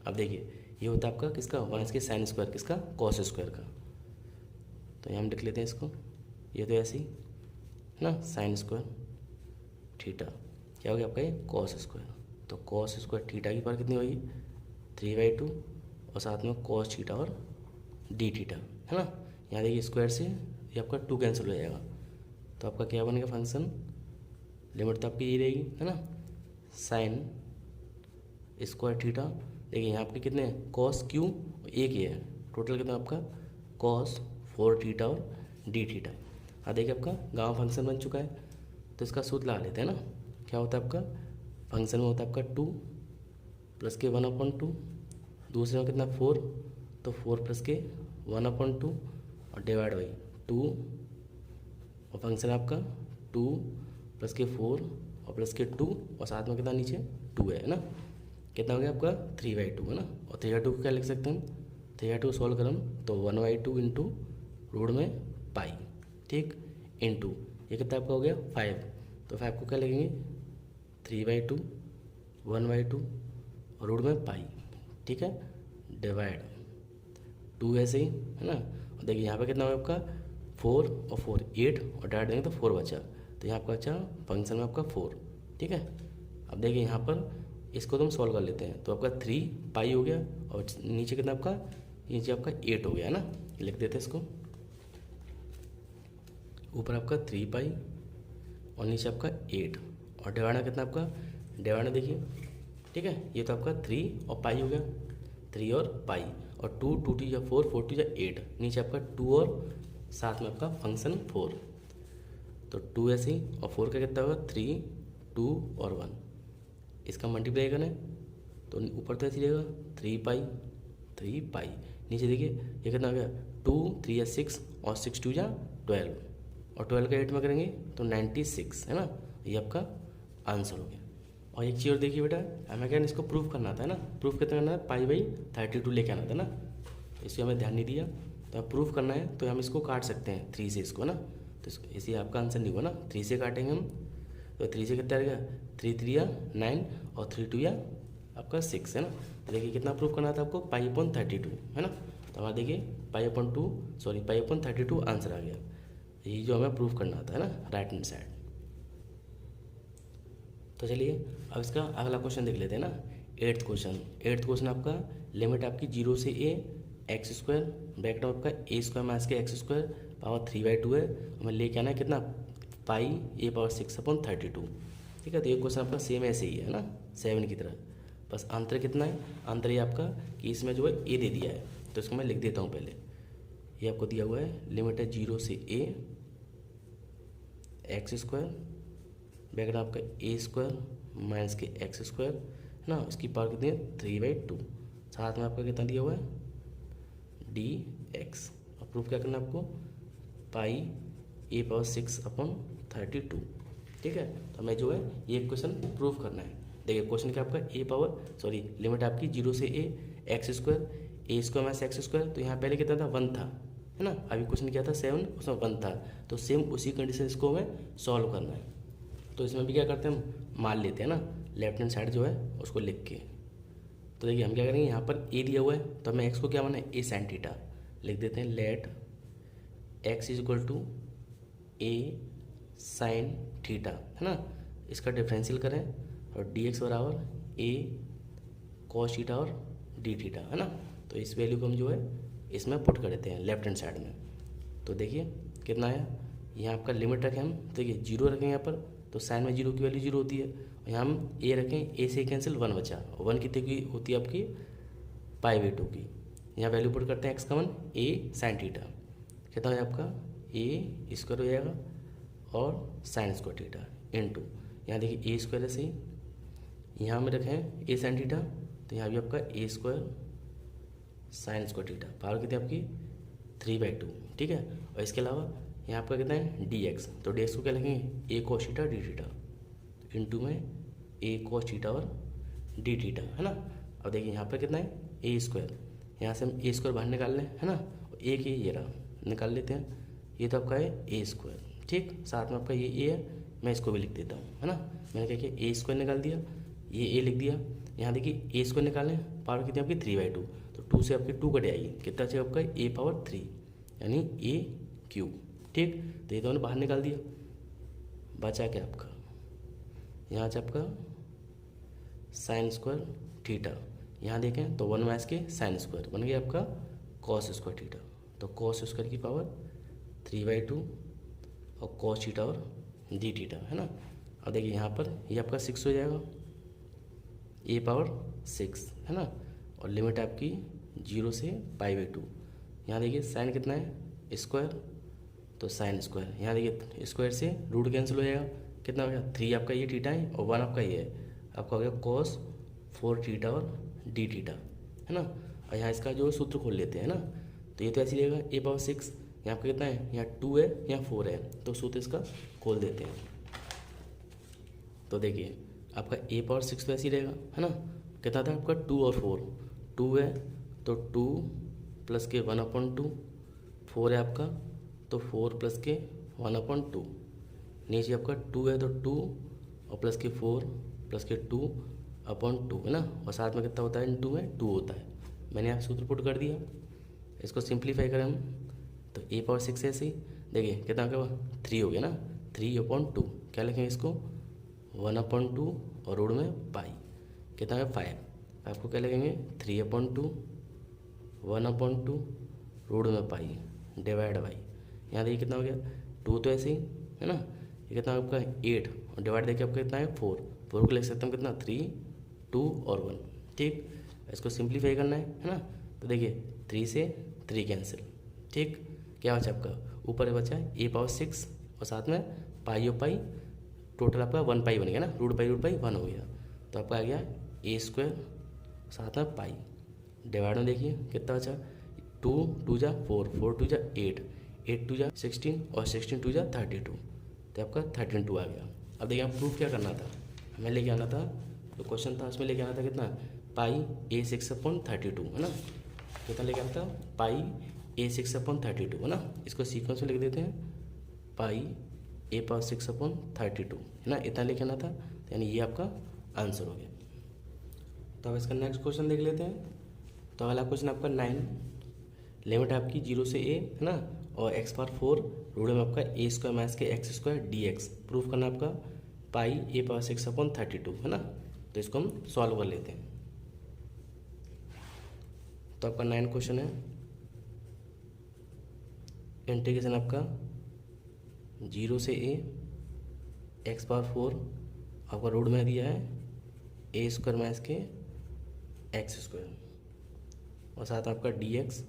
अब देखिए ये होता है आपका किसका, 1 माइनस के साइन स्क्वायर, किसका कॉस स्क्वायर का। तो यहाँ हम लिख लेते हैं इसको, ये तो ऐसे ही है ना, साइन स्क्वायर थीटा क्या हो गया आपका ये कॉस स्क्वायर। तो कॉस स्क्वायर थीटा की पावर कितनी होगी 3/2, और साथ में कॉस थीटा और डी थीटा, है ना। यहाँ देखिए स्क्वायर से ये आपका 2 कैंसिल हो जाएगा, तो आपका क्या बनेगा फंक्शन, लिमिट तो आपकी ये रहेगी, है ना, साइन स्क्वायर थीटा। देखिए यहाँ आपके कितने कॉस क्यू एक ही है, टोटल कितना आपका कॉस 4 थीटा और डी थीटा। हाँ देखिए आपका गामा फंक्शन बन चुका है। तो इसका सूत्र लगा लेते हैं ना, क्या होता है आपका फंक्शन में होता है आपका 2 प्लस के 1/2, दूसरे में कितना 4, तो 4 प्लस के 1/2 और डिवाइड बाई 2, और फंक्शन आपका 2 प्लस के 4 और प्लस के 2, और साथ में कितना नीचे 2 है ना। कितना हो गया आपका 3/2, है ना। और 3/2 को क्या लिख सकते हैं, 3/2 सॉल्व करें तो 1/2 इंटू रूट में पाई, ठीक, इंटू ये कितना आपका हो गया 5, तो 5 को क्या लिखेंगे 3/2 1/2 और रूट में पाई, ठीक है, डिवाइड 2 ऐसे ही, है ना। और देखिए यहाँ पे कितना होगा आपका 4 और 4 8 और डायरेक्ट देंगे तो 4 बचा, तो यहाँ आपका बचा फंक्शन में आपका 4। ठीक है, अब देखिए यहाँ पर इसको तो हम सॉल्व कर लेते हैं, तो आपका 3 पाई हो गया और नीचे कितना आपका, नीचे आपका 8 हो गया है ना, लिख देते हैं इसको। ऊपर आपका 3 पाई और नीचे आपका 8 और डिवाइडर कितना आपका, डिवाइडर देखिए। ठीक है, ये तो आपका 3 और पाई हो गया, 3 और पाई और 2 2 या 4 4 या 8, नीचे आपका 2 और साथ में आपका फंक्शन 4, तो 2 ऐसे ही और 4 का कितना होगा 3 2 और 1, इसका मल्टीप्लाई करें तो ऊपर तो ऐसे रहेगा 3 पाई, नीचे देखिए ये कितना हो गया 2 3 या 6 और 6 2 या 12 और 12 का 8 में करेंगे तो 96 है ना, ये आपका आंसर हो गया। और एक चीज़ और देखिए बेटा, हमें क्या इसको प्रूफ करना था ना, प्रूफ कितना करना है π/32 लेके आना था ना, इसको हमें ध्यान नहीं दिया, तो अब प्रूफ करना है तो हम इसको काट सकते हैं 3 से इसको ना, तो इसी आपका आंसर नहीं होगा ना, 3 से काटेंगे हम, तो 3 से कितना रहेगा 3 3 या 9 और 3 2 या आपका 6 है ना, तो देखिए कितना प्रूफ करना था आपको π/32 है ना, तो हमारा देखिए π/32 आंसर आ गया, यही जो हमें प्रूफ करना था है ना, राइट हैंड साइड। तो चलिए अब इसका अगला क्वेश्चन देख लेते हैं ना, 8th क्वेश्चन आपका लिमिट आपकी 0 से a x² ब्रैकेट में आपका a² माइनस के x² पावर 3/2 है, हमें लेके आना है कितना π/6/32। ठीक है, तो ये क्वेश्चन आपका सेम ऐसे ही है ना 7 की तरह, बस अंतर कितना है, अंतर ये आपका कि इसमें जो है a दे दिया है, तो इसको मैं लिख देता हूँ पहले। ये आपको दिया हुआ है लिमिट है 0 से a x² ब्रैकेट आपका a² माइनस के x² है ना, इसकी पावर कितनी है 3/2, साथ में आपका कितना दिया हुआ है dx, और प्रूफ क्या करना है आपको π/6/32। ठीक है, तो हमें जो है ये क्वेश्चन प्रूफ करना है। देखिए क्वेश्चन क्या आपका लिमिट आपकी 0 से a x² माइनस x², तो यहाँ पहले कितना था 1 था है ना, अभी क्वेश्चन क्या था 7, उसमें 1 था, तो सेम उसी कंडीशन इसको हमें सॉल्व करना है। तो इसमें भी क्या करते हैं हम मान लेते हैं ना, लेफ्ट हैंड साइड जो है उसको लिख के, तो देखिए हम क्या करेंगे, यहाँ पर a दिया हुआ है तो हमें x को क्या माना है a sin थीटा, लिख देते हैं let x = a sin theta है ना, इसका डिफरेंशियल करें और dx बराबर a cos थीटा और d थीटा है ना, तो इस वैल्यू को हम जो है इसमें पुट कर देते हैं लेफ्ट हैंड साइड में। तो देखिए कितना आया, यहाँ आपका लिमिट रखें हम, देखिए 0 रखें यहाँ पर, तो साइन में 0 की वैल्यू 0 होती है, और यहाँ हम a रखें, a से कैंसिल 1 बचा, 1 कितने की होती है आपकी π/2 की, यहाँ वैल्यू पुट करते हैं x का 1 a sin थीटा, कितना है आपका a² हो जाएगा और sin² थीटा इनटू, यहाँ देखिए a² ऐसे ही, यहाँ में रखें a sin थीटा, तो यहाँ भी आपका a² sin² थीटा, पावर कितनी आपकी 3/2। ठीक है, और इसके अलावा यहाँ पर कितना है dx, तो dx को क्या लिखेंगे a cos theta d theta into में a cos थीटा और d थीटा है ना। अब देखिए यहाँ पर कितना है a², यहाँ से हम a² बाहर निकाल लें है ना, a की ये रहा निकाल लेते हैं, ये तो आपका है a²। ठीक, साथ में आपका ये a है, मैं इसको भी लिख देता हूँ है ना, मैंने क्या किया a² निकाल दिया, ये a लिख दिया, यहाँ देखिए a² निकालें, पावर कितनी आपकी 3/2, तो 2 से आपकी 2 कट आएगी, कितना चाहिए आपका a⁻3 यानी a³ ठीक, तो ये तो मैंने बाहर निकाल दिया, बचा क्या आपका यहाँ से आपका sin² थीटा, यहाँ देखें तो 1 माइनस के sin² बन गया आपका cos² थीटा, तो cos² की पावर 3/2 और cos थीटा और d थीटा है ना। अब देखिए यहाँ पर ये आपका 6 हो जाएगा a⁻6 है ना, और लिमिट आपकी 0 से π/2, यहाँ देखिए साइन कितना है स्क्वायर, तो sin², यहाँ देखिए स्क्वायर से रूट कैंसिल हो जाएगा, कितना हो गया 3 आपका ये थीटा है और 1 आपका ये है, आपका हो गया cos 4 थीटा और d थीटा है ना। और यहाँ इसका जो सूत्र खोल लेते हैं ना, तो ये तो ऐसे रहेगा a⁻6, यहाँ पर कितना है, यहाँ 2 है यहाँ 4 है, तो सूत्र इसका खोल देते हैं। तो देखिए आपका a⁻6 तो ऐसे ही रहेगा है ना, कितना था आपका 2 और 4, 2 है तो 2 प्लस के 1/2, 4 है आपका तो 4 प्लस के 1/2, नीचे आपका 2 है तो 2 और प्लस के 4 प्लस के 2/2 है ना, और साथ में कितना होता है इनटू में 2 होता है, मैंने यहाँ सूत्र पुट कर दिया। इसको सिंप्लीफाई करें हम तो a⁻6 ऐसे ही, देखिए कितना क्या हुआ, 3 हो गया ना, 3/2 क्या लिखेंगे इसको, 1/2 और रूट में पाई कितना है 5 को क्या लिखेंगे 3/2 1/2 रूट में पाई डिवाइड बाई, यहाँ देखिए कितना हो गया 2 तो ऐसे ही है ना, ये कितना आपका 8 और डिवाइड देखिए आपका कितना है 4 को लिख सकते हैं कितना 3 2 और 1। ठीक, इसको सिंप्लीफाई करना है ना, तो देखिए 3 से 3 कैंसिल। ठीक, क्या बचा आपका ऊपर बचा है a⁻6 और साथ में पाई और पाई, टोटल आपका 1 पाई बन गया ना, रूट पाई 1 हो गया, तो आपका आ गया a² साथ में पाई डिवाइड में देखिए कितना बचा 2 2 जा 4 4 2 जा 8 8 2 जा 16 और 16 2 जा 32, तो आपका 32 आ गया। अब देखिए आप प्रूफ क्या करना था, हमें लेके आना था, जो क्वेश्चन था उसमें लेके आना था कितना पाई a6/32 है ना, कितना लेके आना था पाई a6/32 है ना, इसको सीक्वेंस में लिख देते हैं पाई a⁻6/32 है ना, इतना लेके आना था, यानी ये आपका आंसर हो गया। तो अब इसका नेक्स्ट क्वेश्चन देख लेते हैं। तो अगला क्वेश्चन आपका 9, लिमिट आपकी 0 से a है ना, और x⁴ रूट में आपका a² - x² dx प्रूफ करना आपका पाई a⁻6/32 है ना, तो इसको हम सॉल्व कर लेते हैं। तो आपका 9 क्वेश्चन है, इंटीग्रेशन आपका 0 से a x⁴ आपका रूट में दिया है a² - x² और साथ में आपका dx,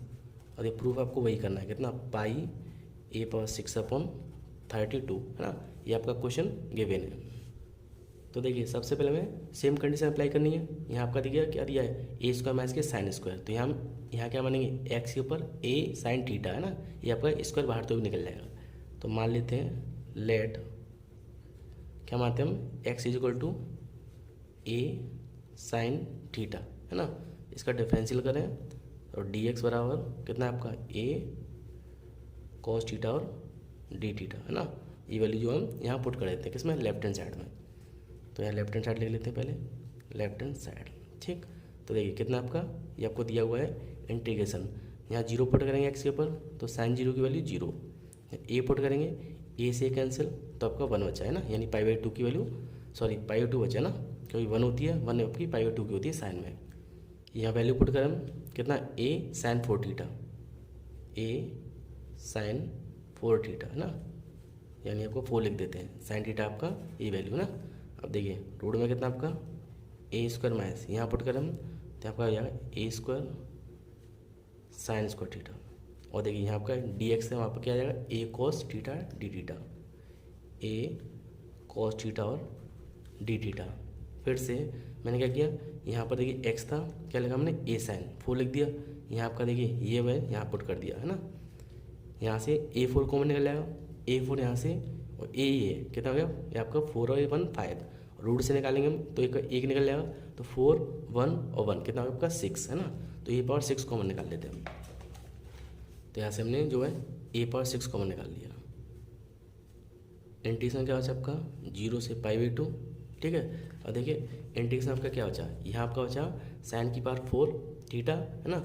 और ये प्रूफ आपको वही करना है कितना पाई a⁻6/32 है ना, ये आपका क्वेश्चन गिवन है। तो देखिए सबसे पहले हमें सेम कंडीशन अप्लाई करनी है, यहाँ आपका दिया क्या दिया है a² - sin स्क्वायर, तो यहाँ क्या मानेंगे x के ऊपर a sin थीटा है ना, ये आपका स्क्वायर बाहर तो भी निकल जाएगा, तो मान लेते हैं लेट क्या मानते हैं हम x = a sin थीटा है ना, इसका डिफरेंशियल करें और dx बराबर कितना है आपका a cos थीटा और d थीटा है ना, ये वैल्यू जो हम यहाँ पुट कर देते हैं किसमें लेफ्ट हैंड साइड में, तो यहाँ लेफ्ट हैंड साइड लिख लेते हैं पहले लेफ्ट हैंड साइड। ठीक, तो देखिए कितना आपका ये आपको दिया हुआ है इंटीग्रेशन, यहाँ 0 पुट करेंगे x के ऊपर तो sin 0 की वैल्यू 0, a पुट करेंगे a से कैंसिल तो आपका 1 बचा है ना, यानी π/2 की वैल्यू π/2 बचा ना, क्योंकि 1 होती है 1 आपकी π/2 की होती है साइन में। यहाँ वैल्यू पुट करें कितना a sin 4 theta a sin 4 theta है ना, यानी आपको 4 लिख देते हैं, sin थीटा आपका ये वैल्यू ना। अब देखिए रूट में कितना आपका a² - यहाँ पुट करें तो आपका आ जाएगा a² sin स्क्वायर थीटा, और देखिए यहाँ आपका dx है वहाँ पर क्या आ जाएगा a cos theta d theta a cos theta और d थीटा। फिर से मैंने क्या किया यहाँ पर देखिए x था क्या लिखा हमने a sin 4 लिख दिया, यहाँ आपका देखिए ये वह यहाँ पुट कर दिया है ना, यहाँ से a4 कॉमन निकल जाएगा a4 यहाँ से, और ये कितना हो गया ये आपका 4 और 1 5, रूट से निकालेंगे हम तो एक निकल जाएगा, तो 4 1 और 1 कितना होगा आपका 6 है ना, तो a⁻6 कॉमन निकाल लेते हैं हम, तो यहाँ से हमने जो है a⁻6 कॉमन निकाल लिया। इंटीग्रेशन क्या बचा आपका 0 से π/2। ठीक है, और देखिए इंटीग्रेशन आपका क्या बचा, यहाँ आपका बचा sin की पावर 4 थीटा है ना,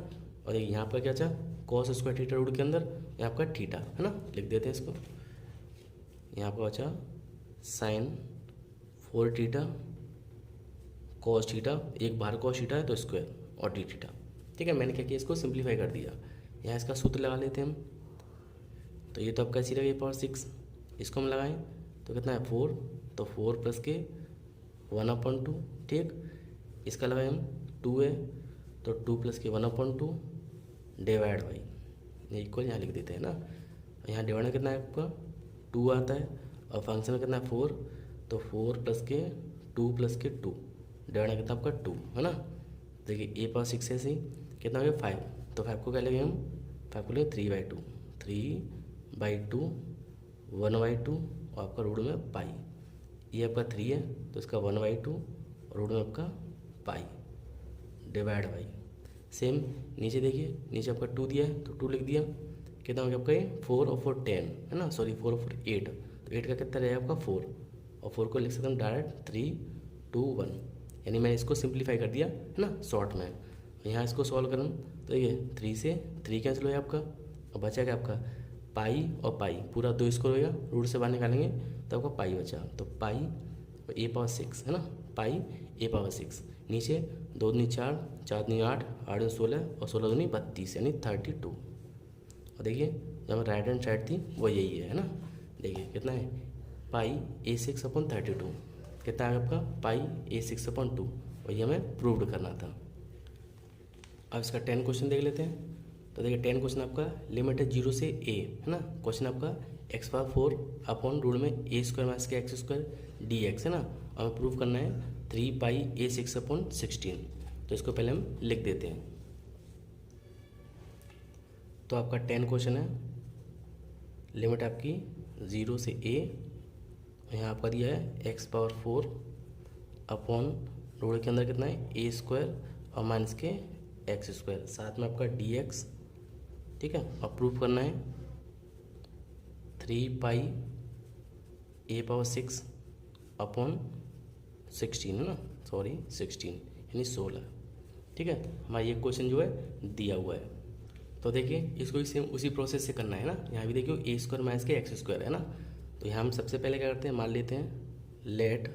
और देखिए यहाँ पर क्या बचा cos स्क्वायर थीटा रूट के अंदर यहाँ आपका थीटा है ना, लिख देते हैं इसको, यहाँ आपका बचा sin 4 थीटा cos थीटा, एक बाहर cos थीटा है तो स्क्वायर और d थीटा। ठीक है, मैंने क्या किया इसको सिंप्लीफाई कर दिया, यहाँ इसका सूत्र लगा लेते हैं हम, तो ये तो आपका ऐसी लगे a⁻6, इसको हम लगाएं तो कितना है 4, तो 4 प्लस के 1/2। ठीक, इसका लगाएं हम 2 है तो 2 प्लस के 1/2 डिवाइड बाई, ये इक्वल यहाँ लिख देते हैं ना, यहाँ डिवाइड में कितना है आपका 2 आता है, और फंक्शन में कितना है 4, तो 4 प्लस के 2 प्लस के 2 डिवाइड में कितना आपका 2 है ना। देखिए a⁻6 ऐसे ही कितना हो गया 5, तो 5 को क्या लेंगे हम 5 को लेंगे 3/2 3/2 1/2 और आपका रूट में पाई, ये आपका 3 है तो इसका 1/2 और रूट में आपका पाई डिवाइड बाई। सेम नीचे देखिए, नीचे आपका 2 दिया है तो 2 लिख दिया, कितना हो गया आपका ये 4 और 4 10 है ना, 4 और 4 8, तो 8 का कितना रहेगा आपका 4, और 4 को लिख सकते हैं डायरेक्ट 3 2 1, यानी मैंने इसको सिंप्लीफाई कर दिया है ना शॉर्ट में। यहाँ इसको सॉल्व करें तो ये 3 से 3 कैंसिल हो गया आपका, और बचा क्या आपका पाई और पाई पूरा 2 स्क्वायर होगा, रूट से बाहर निकालेंगे तो आपका पाई बचा, तो पाई ए पावर 6 है ना, पाई ए पावर 6। नीचे 2 दूनी 4, 4 दूनी 8, 8 दूनी 16 और 16 दूनी 32 यानी 32। और देखिए जब राइट हैंड साइड थी वो यही है ना। देखिए कितना है, पाई A6/32 कितना है आपका, पाई A6/2, और ये हमें प्रूव्ड करना था। अब इसका 10 क्वेश्चन देख लेते हैं। तो देखिए 10 क्वेश्चन आपका लिमिट है 0 से a है ना। क्वेश्चन आपका x⁴ अपॉन रूट में a² माइनस के x² dx है ना, और हमें प्रूव करना है 3 पाई A6/16। तो इसको पहले हम लिख देते हैं। तो आपका 10 क्वेश्चन है, लिमिट आपकी 0 से a, यहाँ आपका दिया है x⁴ अपॉन रूट के अंदर कितना है a² और माइनस के x², साथ में आपका dx, ठीक है। और प्रूफ करना है 3 पाई A⁴ अपॉन 16 है ना, सॉरी 16 यानी 16, ठीक है। हमारा ये क्वेश्चन जो है दिया हुआ है। तो देखिए इसको भी सेम उसी प्रोसेस से करना है ना। यहाँ भी देखिए a² माइनस के x² है ना। तो यहाँ हम सबसे पहले क्या करते हैं, मान लेते हैं लेट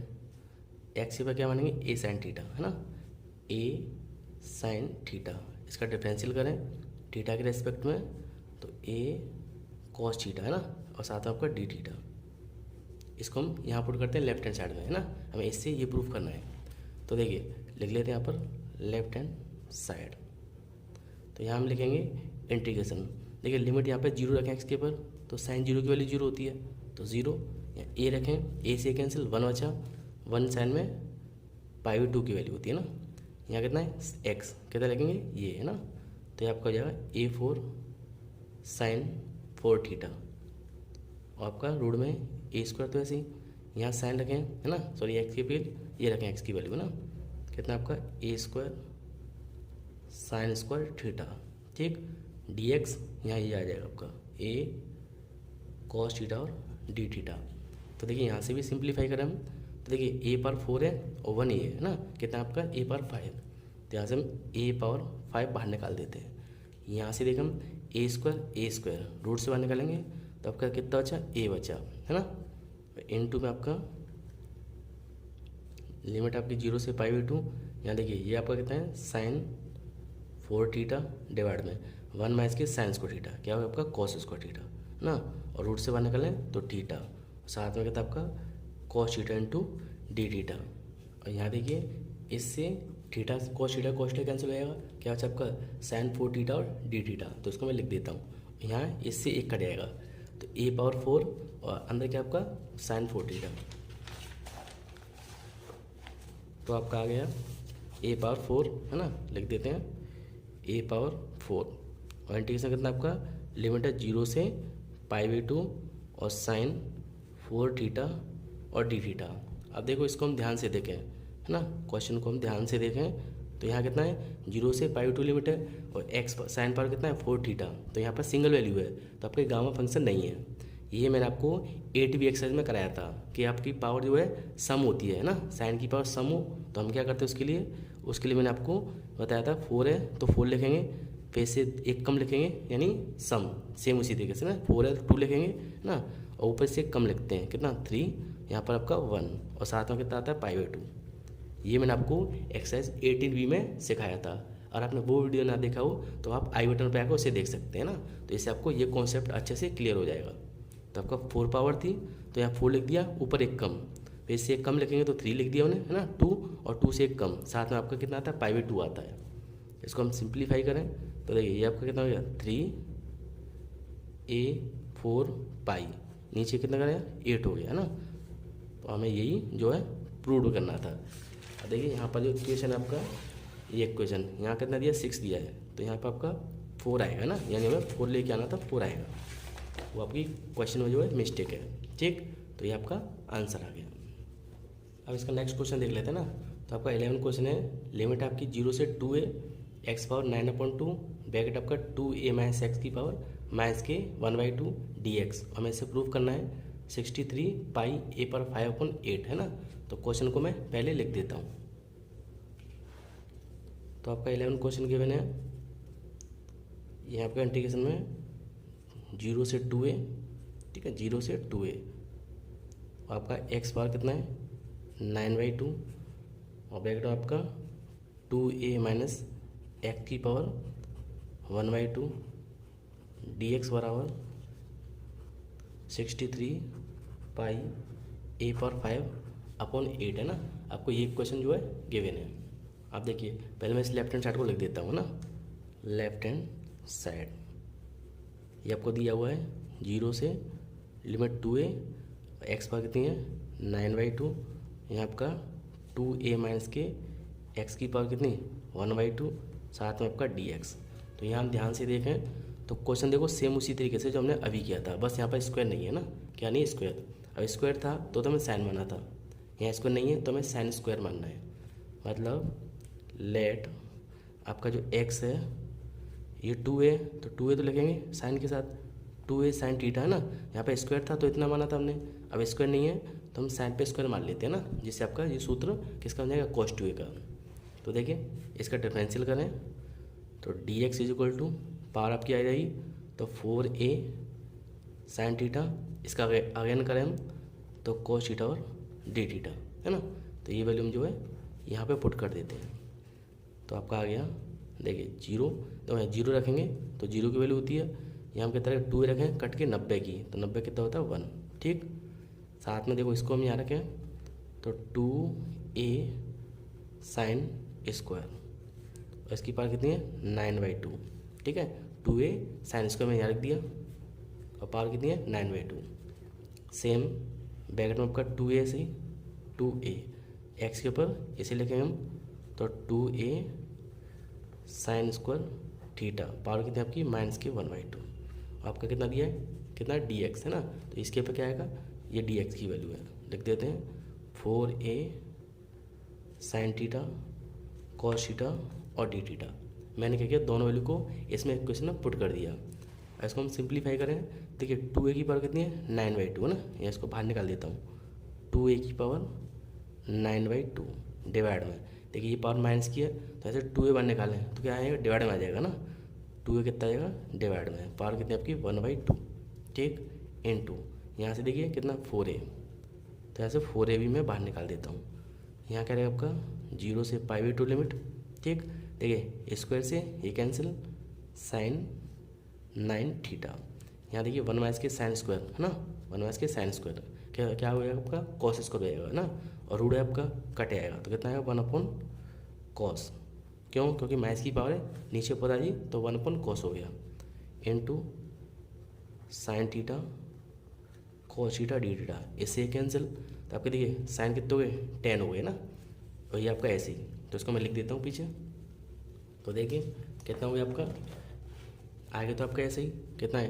x पर क्या मानेंगे a sin थीटा है ना, a sin थीटा। इसका डिफरेंशियल करें थीटा के रेस्पेक्ट में, तो a cos थीटा है ना, और साथ में आपका d थीटा। इसको हम यहाँ पुट करते हैं लेफ्ट हैंड साइड में है ना, हमें इससे ये प्रूफ करना है। तो देखिए लिख लेते हैं यहाँ पर लेफ्ट हैंड साइड। तो यहाँ हम लिखेंगे इंटीग्रेशन। देखिए लिमिट यहाँ पे 0 रखें x के पर, तो साइन 0 की वैल्यू 0 होती है, तो 0। a रखें, a से कैंसिल 1 बचा, 1 साइन में π/2 की वैल्यू होती है ना। यहाँ कितना है x, कितना लिखेंगे ये है ना। तो ये आपका हो जाएगा A4 sin 4 थीटा, और आपका रूट में a², तो ऐसे ही यहाँ साइन रखें है ना, सॉरी x की फिर ये रखें x की वैल्यू है ना, कितना आपका a² sin² थीटा, ठीक। dx यहाँ ये आ जाएगा आपका a cos थीटा और d थीटा। तो देखिए यहाँ से भी सिंप्लीफाई करें हम, तो देखिए A⁴ है और 1 है ना, कितना आपका A⁴। तो यहाँ से हम A⁴ बाहर निकाल देते हैं। यहाँ से देखिए हम a² रूट से बाहर निकालेंगे तो आपका कितना बचा, a बचा है ना। * में आपका लिमिट आपकी 0 से π/2, यहाँ देखिए ये आपका कितना है sin 4 थीटा डिवाइड में 1 माइनस के sin² थीटा, क्या होगा आपका cos² थीटा ना, और रूट से बाहर निकालें तो थीटा, साथ में कितना आपका cos theta into d theta. और यहाँ देखिए इससे थीटा cos थीटा कैंसिल हो जाएगा, क्या बचा आपका sin 4 थीटा और d थीटा। तो इसको मैं लिख देता हूँ, यहाँ इससे एक कट जाएगा, तो A⁴ और अंदर क्या आपका sin 4 थीटा। तो आपका आ गया A⁴ है ना, लिख देते हैं A⁴ और इंटीग्रेशन कितना आपका लिमिट है 0 से π/2 और sin 4 थीटा और d थीटा। अब देखो इसको हम ध्यान से देखें है ना, क्वेश्चन को हम ध्यान से देखें तो यहाँ कितना है 0 से π/2 लिमिट है, और x साइन पावर कितना है 4 थीटा, तो यहाँ पर सिंगल वैल्यू है, तो आपके गामा फंक्शन नहीं है। ये मैंने आपको 8वीं एक्सरसाइज में कराया था कि आपकी पावर जो है सम होती है ना, साइन की पावर सम हो तो हम क्या करते हैं उसके लिए मैंने आपको बताया था 4 है तो 4 लिखेंगे, फिर से एक कम लिखेंगे यानी सम, सेम उसी तरीके से ना 4 है तो 2 लिखेंगे ना, और ऊपर से कम लिखते हैं कितना 3, यहाँ पर आपका 1, और साथ में कितना आता है π/2। ये मैंने आपको एक्सरसाइज 18B में सिखाया था, और आपने वो वीडियो ना देखा हो तो आप आई बटन पर आकर उसे देख सकते हैं ना। तो इससे आपको ये कॉन्सेप्ट अच्छे से क्लियर हो जाएगा। तो आपका 4 पावर थी तो यहाँ 4 लिख दिया, ऊपर एक कम, फिर इससे एक कम लिखेंगे तो 3 लिख दिया उन्हें है ना, 2, और 2 से एक कम, साथ में आपका कितना आता है π/2 आता है। इसको हम सिंप्लीफाई करें तो देखिए ये आपका कितना हो गया 3A⁴ पाई, नीचे कितना करेगा 8 हो गया है ना। तो हमें यही जो है प्रूव करना था। देखिए यहाँ पर जो इक्वेशन है आपका, ये इक्वेशन यहाँ कितना दिया 6 दिया है, तो यहाँ पर आपका 4 आएगा ना, यानी हमें 4 लेके आना था 4 आएगा, वो आपकी क्वेश्चन में जो है मिस्टेक है, ठीक। तो ये आपका आंसर आ गया। अब इसका नेक्स्ट क्वेश्चन देख लेते हैं ना। तो आपका 11 क्वेश्चन है, लिमिट आपकी 0 से 2a x⁴ 9/2 ब्रैकेट आपका 2a माइनस x की पावर माइनस के 1/2 dx, हमें इसे प्रूव करना है 63 पाई A⁴/8 है ना। तो क्वेश्चन को मैं पहले लिख देता हूँ। तो आपका 11 क्वेश्चन गिवन है, यहाँ आपका इंटीग्रेशन में 0 से 2a, ठीक है, 0 से 2a। आपका एक्स पावर कितना है 9/2 और ब्रैकेट में आपका 2a माइनस एक्स की पावर 1/2 dx बराबर 63 पाई a पावर 5/8 है ना। आपको ये क्वेश्चन जो है गिवन है। आप देखिए पहले मैं इस लेफ्ट हैंड साइड को लिख देता हूँ ना, लेफ्ट हैंड साइड ये आपको दिया हुआ है 0 से लिमिट 2a, एक्स पावर कितनी है 9/2, यहाँ आपका 2a माइनस के एक्स की पावर कितनी 1/2, साथ में आपका dx। तो यहाँ हम ध्यान से देखें तो क्वेश्चन देखो सेम उसी तरीके से जो हमने अभी किया था, बस यहाँ पर स्क्वायर नहीं है ना, क्या नहीं स्क्वायर। अब स्क्वायर था तो हमें साइन माना था, यहाँ स्क्वायर नहीं है तो हमें साइन स्क्वायर मानना है। मतलब लेट आपका जो x है ये 2a, तो 2a तो लिखेंगे साइन के साथ, 2a साइन थीटा है ना। यहाँ पे स्क्वायर था तो इतना माना था हमने, अब स्क्वायर नहीं है तो हम साइन पे स्क्वायर मान लेते हैं ना, जिससे आपका ये सूत्र किसका बन जाएगा cos 2a का। तो देखिए इसका डिफरेंशियल करें तो dx is equal to power आपकी आ जाएगी तो 4a साइन थीटा, इसका अगेन करें हम तो cos थीटा और d थीटा है ना। तो ये वैल्यू हम जो है यहाँ पे पुट कर देते हैं तो आपका आ गया देखिए 0, तो यहाँ 0 रखेंगे तो 0 की वैल्यू होती है, यहाँ हम कहते हैं 2 रखें कट के 90 की, तो 90 कितना होता है 1, ठीक। साथ में देखो इसको हम यहाँ रखें तो 2a साइन स्क्वायर और इसकी पावर कितनी है 9/2, ठीक है। 2a साइन स्क्वायर में यहाँ रख दिया और पावर कितनी है 9/2। सेम ब्रैकेट में आपका 2a से 2a एक्स के ऊपर इसे लिखेंगे हम तो 2a sine square theta, power कितनी आपकी माइनस के 1/2। आपका कितना दिया है कितना dx है ना, तो इसके ऊपर क्या आएगा ये dx की वैल्यू है, लिख देते हैं 4a sine theta cos theta और d थीटा। मैंने क्या किया दोनों वैल्यू को इसमें इक्वेशन में पुट कर दिया। इसको हम सिंप्लीफाई करें, देखिए 2a की पावर कितनी है 9/2 है ना, या इसको बाहर निकाल देता हूँ 2a की पावर 9/2 डिवाइड में, देखिए ये पावर माइनस की है तो ऐसे 2a बाहर निकालें तो क्या आएगा डिवाइड में आ जाएगा ना, 2a कितना आएगा डिवाइड में, पावर कितनी आपकी 1/2, ठीक, इनटू यहाँ से देखिए कितना 4a, तो ऐसे 4a भी मैं बाहर निकाल देता हूँ। यहाँ क्या रहेगा आपका 0 से π/2 लिमिट, ठीक। देखिए स्क्वायर से ये कैंसिल साइन 9 थीटा, यहाँ देखिए 1 माइनस के साइन स्क्वायर है ना, 1 माइनस के साइन स्क्वायर क्या क्या हो जाएगा आपका कॉस स्क्वायर हो जाएगा ना, और रूट है आपका कट आएगा तो कितना आएगा 1/cos, क्यों क्योंकि माइनस की पावर है नीचे ऊपर आ जी तो 1/cos हो गया, into sine theta cos theta D theta, इससे कैंसिल तो आपके देखिए साइन कितने हो गए 10 हो गए ना, और ये आपका ऐसे ही, तो इसको मैं लिख देता हूँ पीछे। तो देखिए कितना हो गया आपका आगे, तो आपका ऐसे ही कितना है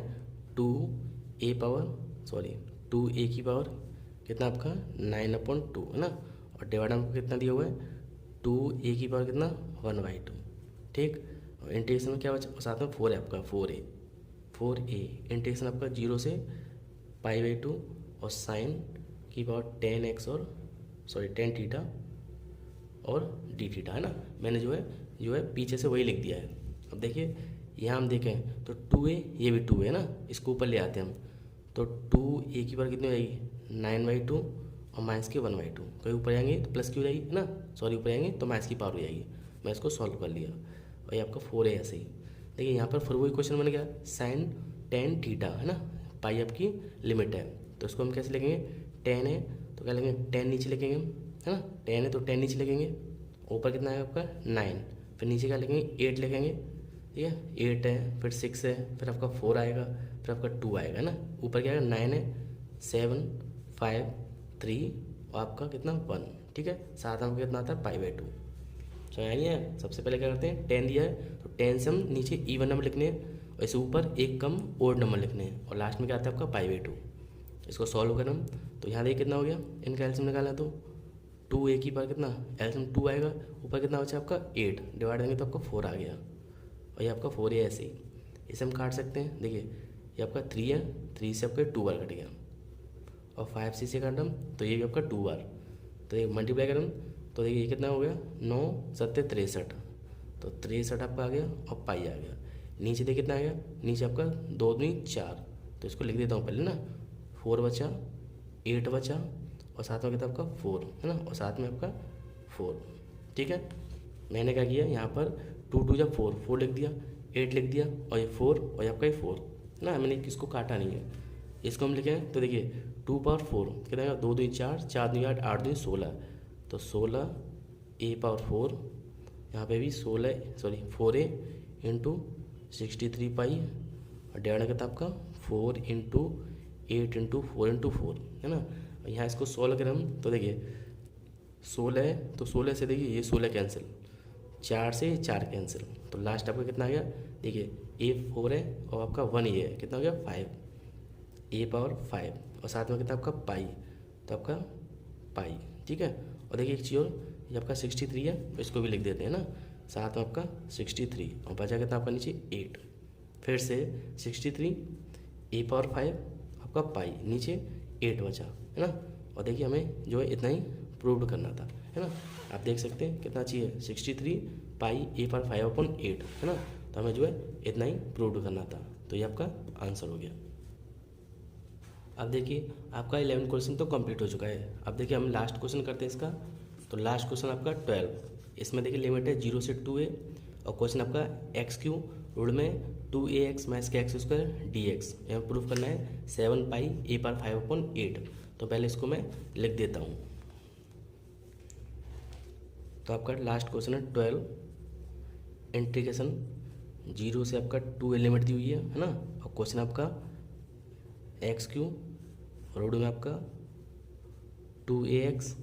2a की पावर कितना आपका 9/2 है ना, और डिवाइड हमको कितना दिया हुआ है 2a की पावर कितना 1/2, ठीक। और इंटीग्रेशन में क्या बचा साथ में 4 है आपका 4a इंटीग्रेशन आपका 0 से π/2 और साइन की पावर 10x और 10 थीटा और d थीटा है ना। मैंने जो है पीछे से वही लिख दिया है। अब देखिए यहाँ हम देखें तो 2a ये भी 2 है ना, इसको ऊपर ले आते हैं हम तो 2a की पावर कितनी हो जाएगी 9/2 और माइनस के 1/2, कहीं ऊपर जाएंगे तो प्लस की हो जाएगी ना, सॉरी ऊपर जाएंगे तो माइनस की पावर हो जाएगी। मैं इसको सॉल्व कर लिया और ये आपका 4 है ऐसे ही। देखिए यहाँ पर फिर वही क्वेश्चन बन गया साइन 10 थीटा है ना, पाई आपकी लिमिट है तो इसको हम कैसे लिखेंगे 10 है तो क्या लिखेंगे 10 नीचे लिखेंगे हम है ना, 10 है तो 10 नीचे लिखेंगे, ऊपर कितना है आपका 9, फिर नीचे क्या लिखेंगे 8 लिखेंगे, ठीक है 8 है फिर 6 है फिर आपका 4 आएगा फिर आपका 2 आएगा ना, ऊपर क्या आएगा 9 है 7 5 3 और आपका कितना 1, ठीक है, साथ में कितना आता है π/2। समझ आई है। सबसे पहले क्या करते हैं 10 दिया है तो 10 से हम नीचे इवन नंबर लिखने हैं और इससे ऊपर एक कम ओड नंबर लिखने हैं और लास्ट में क्या आता है आपका π/2। इसको सॉल्व करें हम तो यहाँ देखिए कितना हो गया, इनका एल्सियम निकाला तो 2a की पावर कितना एल्सियम 2 आएगा, ऊपर कितना बचा आपका 8 डिवाइड देंगे तो आपका 4 आ गया और ये आपका 4 है ऐसे ही, इसे हम काट सकते हैं। देखिए ये आपका 3 है, 3 से आपका 2 बार कट गया और 5 से काट हम तो ये भी आपका 2 बार, तो ये मल्टीप्लाई करें तो देखिए ये कितना हो गया 9 7 63, तो 63 आपका आ गया और पाई आ गया। नीचे देखिए कितना आ गया, नीचे आपका 2 दूनी 4 तो इसको लिख देता हूँ पहले ना, 4 बचा, 8 बचा और साथ में कितना आपका 4 है ना, और साथ में आपका 4। ठीक है, मैंने क्या किया यहाँ पर 2 2 जब 4 4 लिख दिया, 8 लिख दिया और ये 4 और ये आपका ये 4 है ना, मैंने किसको काटा नहीं है। इसको हम लिखें तो देखिए 2 पावर 4 कितना आएगा, 2 2 4, 4 2 8, 8 2 16, तो 16 ए पावर 4, यहाँ पे भी 4a इंटू 63 पाई और डिवाइड कितना आपका 4 इंटू 8 इंटू 4 इंटू 4 है ना। यहाँ इसको 16 करें हम तो देखिए 16 है तो 16 से देखिए ये 16 कैंसिल, 4 से 4 कैंसिल, तो लास्ट आपका कितना आ गया, देखिए ए 4 है और आपका 1 ये है, कितना हो गया 5, ए पावर 5 और साथ में कितना आपका पाई, तो आपका पाई। ठीक है, और देखिए एक चीज़ और, ये आपका 63 है तो इसको भी लिख देते हैं ना, साथ में आपका 63 और बचा कितना आपका नीचे 8, फिर से 63 ए पावर 5 आपका पाई, नीचे 8 बचा है ना। और देखिए हमें जो है इतना ही प्रूव करना था है ना, आप देख सकते हैं कितना चाहिए 63 पाई ए पावर 5/8 है ना, तो हमें जो है इतना ही प्रूव करना था, तो ये आपका आंसर हो गया। अब देखिए आपका 11 क्वेश्चन तो कंप्लीट हो चुका है। अब देखिए हम लास्ट क्वेश्चन करते हैं इसका, तो लास्ट क्वेश्चन आपका 12, इसमें देखिए लिमिट है 0 से 2a और क्वेश्चन आपका x³ रूल में 2ax माइनस के x² dx, यहाँ प्रूफ करना है 7 पाई ए पावर 5/8। तो पहले इसको मैं लिख देता हूँ। तो आपका लास्ट क्वेश्चन है 12, इंटीग्रेशन 0 से आपका 2a लिमिट दी हुई है ना, और क्वेश्चन आपका x³ रूल में आपका 2ax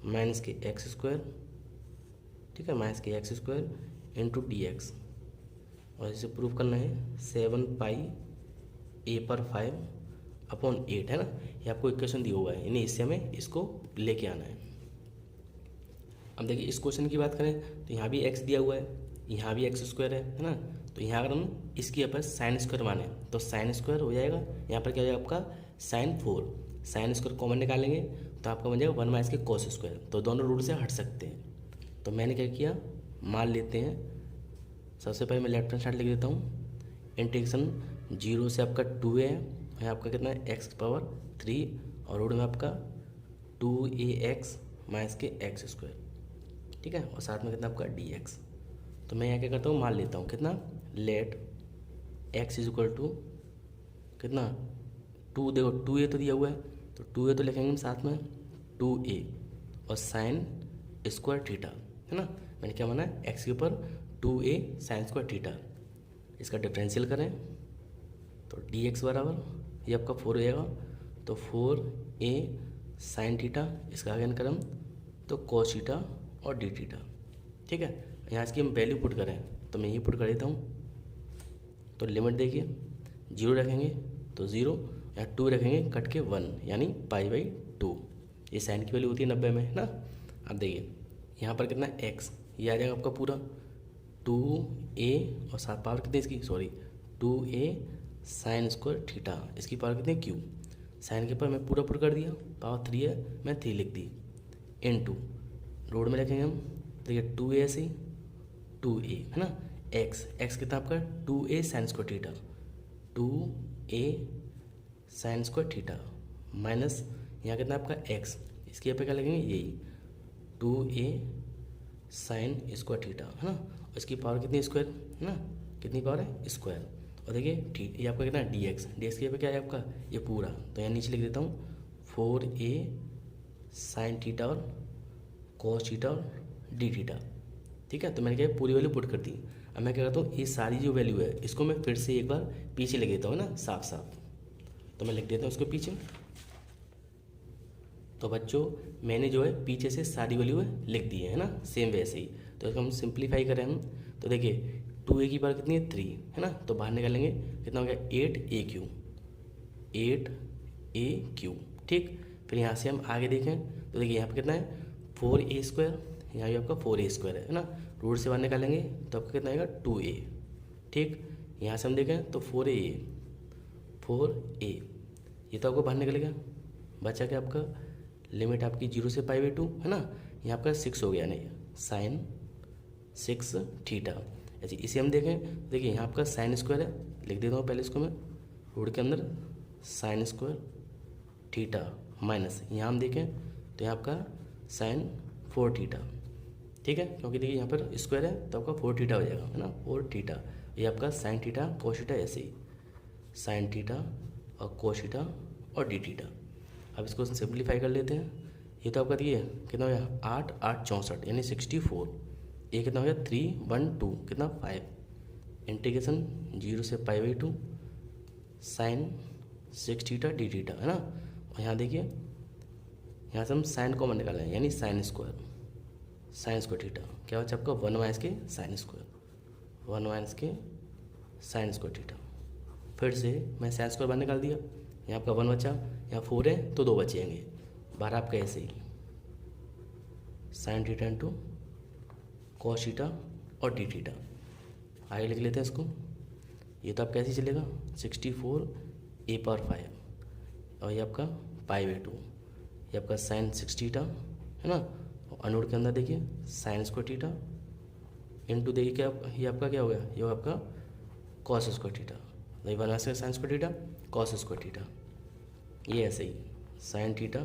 माइनस के x², ठीक है, माइनस के x² इंटू dx, और इसे प्रूफ करना है 7 पाई ए पर 5/8 है ना, ये आपको इक्वेशन दिया हुआ है, यानी इससे हमें इसको लेके आना है। अब देखिए इस क्वेश्चन की बात करें तो यहाँ भी x दिया हुआ है, यहाँ भी x² है ना, तो यहाँ अगर हम इसकी यहाँ पर साइन स्क्वायर माने तो साइन स्क्वायर हो जाएगा, यहाँ पर क्या हो जाएगा आपका साइन 4, साइन स्क्वायर कॉमन निकालेंगे तो आपका बन जाएगा 1 माइनस के कॉस स्क्वायर, तो दोनों रूट से हट सकते हैं। तो मैंने क्या किया, मान लेते हैं, सबसे पहले मैं लेफ्ट हैंड साइड लिख देता हूँ, इंटीग्रेशन 0 से आपका 2a है, यहाँ आपका कितना है x⁻3 और रूट में आपका 2ax माइनस के x², ठीक है, और साथ में कितना आपका dx। तो मैं यहाँ क्या करता हूँ, मान लेता हूँ कितना, लेट x = कितना 2, देखो 2a तो दिया हुआ है तो 2a तो लिखेंगे हम साथ में 2a और साइन स्क्वायर थीटा है ना, मैंने क्या माना है x के ऊपर 2a साइन स्क्वायर थीटा, इसका डिफरेंशियल करें तो dx बराबर ये आपका 4 हो जाएगा, तो 4a साइन थीटा, इसका आगे करें तो cos थीटा और d थीटा। ठीक है, यहाँ इसकी हम वैल्यू पुट करें तो मैं ये पुट कर देता हूँ, तो लिमिट देखिए 0 रखेंगे तो 0, या 2 रखेंगे कट के 1 यानी π/2, ये साइन की वैल्यू होती है 90 में है ना। अब देखिए यहाँ पर कितना x, ये आ जाएगा आपका पूरा 2a और साथ पावर कितनी इसकी, 2a साइन स्क्वायर थीटा, इसकी पावर कितनी q, साइन के पर मैं पूरा पुट कर दिया, पावर 3 है मैं 3 लिख दी, इनटू रोड में लिखेंगे हम, देखिए 2a से 2a है ना, x कितना आपका 2a sine square theta, 2a sine square theta minus यहाँ कितना आपका x, इसके यहाँ पे क्या लगेंगे यही 2a साइन स्क्वायर थीटा है ना, और इसकी पावर कितनी स्क्वायर है ना, कितनी पावर है स्क्वायर, और देखिए ठीक ये आपका कितना dx के यहाँ पे क्या है आपका ये पूरा, तो यहाँ नीचे लिख देता हूँ 4a साइन थीटा और cos थीटा और d थीटा। ठीक है, तो मैंने क्या पूरी वैल्यू पुट कर दी। अब मैं क्या करता हूँ, ये सारी जो वैल्यू है इसको मैं फिर से एक बार पीछे लिख देता हूँ ना साफ साफ, तो मैं लिख देता हूँ इसको पीछे। तो बच्चों मैंने जो है पीछे से सारी वैल्यू लिख दी है ना, सेम वैसे ही। तो इसको हम सिंप्लीफाई करें हम, तो देखिए 2a की पावर कितनी है 3 है ना, तो बाहर निकालेंगे कितना हो गया 8a3। ठीक, फिर यहाँ से हम आगे देखें तो देखिए यहाँ पर कितना है 4a², यहाँ भी आपका 4a² है ना, रूट से बाहर निकालेंगे तो आपका कितना आएगा 2a। ठीक, यहाँ से हम देखें तो 4a ये तो आपको बाहर निकलेगा, बचा क्या आपका लिमिट आपकी 0 से π/2 है ना, यहाँ आपका 6 हो गया नहीं, साइन 6 थीटा। ऐसे इसे हम देखें, देखिए यहाँ आपका साइन स्क्वायर है, लिख देता हूँ पहले इसको मैं रूट के अंदर साइन स्क्वायर थीटा माइनस, यहाँ हम देखें तो यहाँ आपका साइन 4 थीटा, ठीक है, क्योंकि देखिए यहाँ पर स्क्वायर है तो आपका 4 थीटा हो जाएगा, है ना, 4 थीटा। ये आपका साइन थीटा कोस थीटा, ऐसे ही साइन थीटा और कोस थीटा और डी थीटा। अब इसको सिंप्लीफाई कर लेते हैं। ये तो आपका दिए कितना हो गया 8 8 64 यानी 64। ये कितना हो गया 3 1 2 कितना 5 इंटीग्रेशन 0 से π/2 साइन 6 थीटा डी थीटा, है ना। और यहाँ देखिए यहाँ से हम साइन कॉमन निकाले हैं यानी साइन स्क्वायर थीटा क्या बचा आपका 1 माइनस के साइन स्क्वायर 1 माइनस के साइन स्क्वायर थीटा। फिर से मैं साइन स्क्वायर बाहर निकाल दिया, यहाँ आपका 1 बचा, यहाँ 4 है तो 2 बचेंगे, बाहर आपका ऐसे ही sine theta into cos theta और डी थीटा। आगे लिख लेते हैं इसको। ये तो आपका कैसे चलेगा 64 a⁴ और ये आपका π/2, ये आपका साइन 6 थीटा, है ना। और अनुड़ के अंदर देखिए साइन स्क्वायर थीटा इंटू देखिए क्या ये आपका क्या हो गया, ये आपका कॉस स्क्वायर थीटा, वही बना से sine square theta cos square theta. ये ऐसे ही साइन थीटा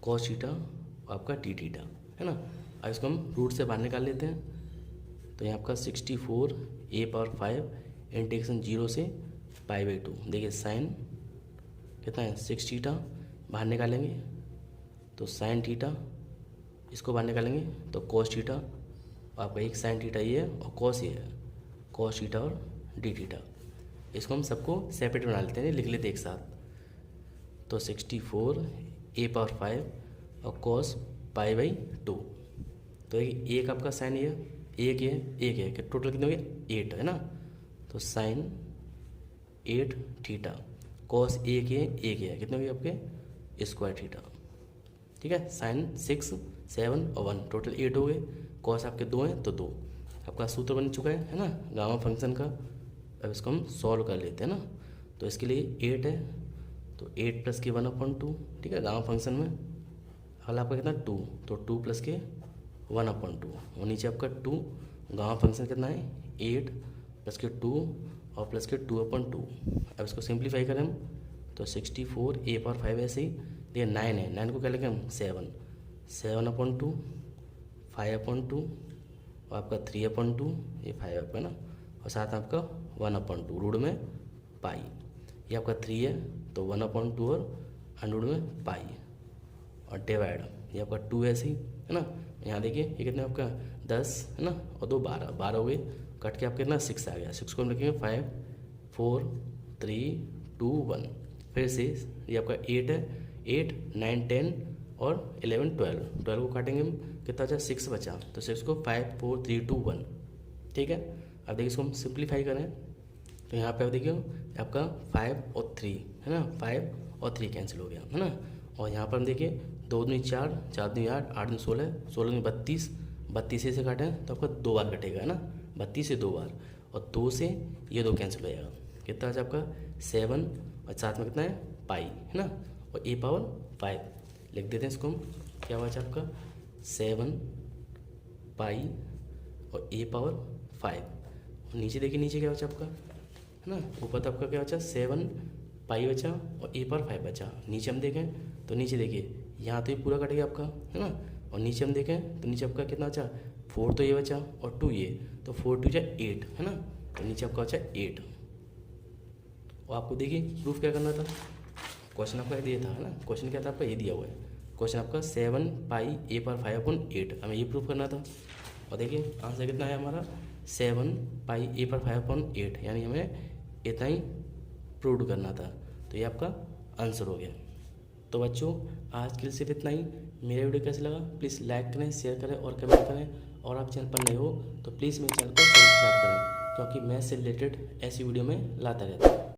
कॉस थीटा और आपका डी थीटा, है ना। अब इसको हम रूट से बाहर निकाल लेते हैं। तो यहाँ आपका 64 a⁴ इंटीग्रेशन 0 से π/2 देखिए साइन कितना है 6 थीटा, बाहर निकालेंगे तो साइन थीटा, इसको बाहर निकालेंगे तो कॉस थीटा, और आपका एक साइन थीटा ये है और कॉस ये है, कॉस थीटा और डी थीटा। इसको हम सबको सेपरेट बना लेते हैं, लिख लेते हैं एक साथ। तो 64 a⁴ और कॉस π/2। तो एक आपका साइन ये एक है कि टोटल कितने हो गया 8, है ना। तो साइन 8 थीटा कॉस एक है कितने हो गए आपके स्क्वायर थीटा, ठीक है। साइन 6 7 और 1 टोटल 8 हो गए, कॉस आपके 2 हैं तो 2। आपका सूत्र बन चुका है ना गामा फंक्शन का। अब इसको हम सॉल्व कर लेते हैं ना। तो इसके लिए 8 है तो 8 प्लस के 1/2, ठीक है, गामा फंक्शन में। हल आपका कितना 2, तो 2 प्लस के 1/2 और नीचे आपका 2, गामा फंक्शन कितना है 8 प्लस के 2 और प्लस के 2/2। अब इसको सिंप्लीफाई करें हम तो 64 a⁴ ऐसे ही देखिए 9 है, 9 को क्या लिखें हम 7/2 5/2 और आपका 3/2 ये 5 आपका ना, और साथ आपका 1/2 रूट में पाई। ये आपका 3 है तो 1/2 और अंडर में पाई और डिवाइड, ये आपका 2 ऐसे ही, है ना। यहाँ देखिए ये कितने आपका 10, है ना, और 2 12 हो गए, कट के आपका कितना 6 आ गया। 6 को हम लिखेंगे 5 4 3 2 1। फिर से ये आपका 8 है, 8 9 10 और 11 12 को काटेंगे हम कितना बचा 6 बचा, तो 6 को 5 4 3 2 1, ठीक है। अब देखिए इसको हम सिंप्लीफाई करें तो यहाँ पे आप देखिए आपका 5 और 3, है ना, 5 और 3 कैंसिल हो गया, है ना। और यहाँ पर हम देखिए 2 दूनी 4 4 दूनी 8 8 दूनी 16 16 दूनी 32 32 से काटें तो आपका 2 बार कटेगा, है ना, 32 से 2 बार, और 2 से ये 2 कैंसिल हो जाएगा। कितना बचा आपका 7 और साथ में कितना है पाई, है ना, और a⁴ लिख देते हैं इसको हम। क्या बचा आपका 7 पाई और a⁴ और नीचे देखिए नीचे क्या बचा आपका, है ना, ऊपर तो आपका क्या बचा 7 पाई बचा और a⁴ बचा। नीचे हम देखें तो नीचे देखिए यहाँ तो ये पूरा कट गया आपका, है ना, और नीचे हम देखें तो नीचे आपका कितना बचा 4 तो ये बचा और 2 ये, तो 4 2 जा 8, है ना, तो नीचे आपका बचा 8। और आपको देखिए प्रूफ क्या करना था, क्वेश्चन आपका ये दिया था, है ना, क्वेश्चन क्या था आपका ये दिया हुआ है, क्वेश्चन आपका 7 पाई a⁴/8 हमें ये प्रूफ करना था। और देखिए आंसर कितना है हमारा 7 पाई a⁴/8, यानी हमें इतना ही प्रूव करना था, तो ये आपका आंसर हो गया। तो बच्चों आज के लिए सिर्फ इतना ही। मेरा वीडियो कैसे लगा प्लीज़ लाइक करें, शेयर करें और कमेंट करें, और आप चैनल पर नए हो तो प्लीज़ मेरे चैनल को सब्सक्राइब करें, क्योंकि मैथ से रिलेटेड ऐसी वीडियो में लाता रहता हूँ।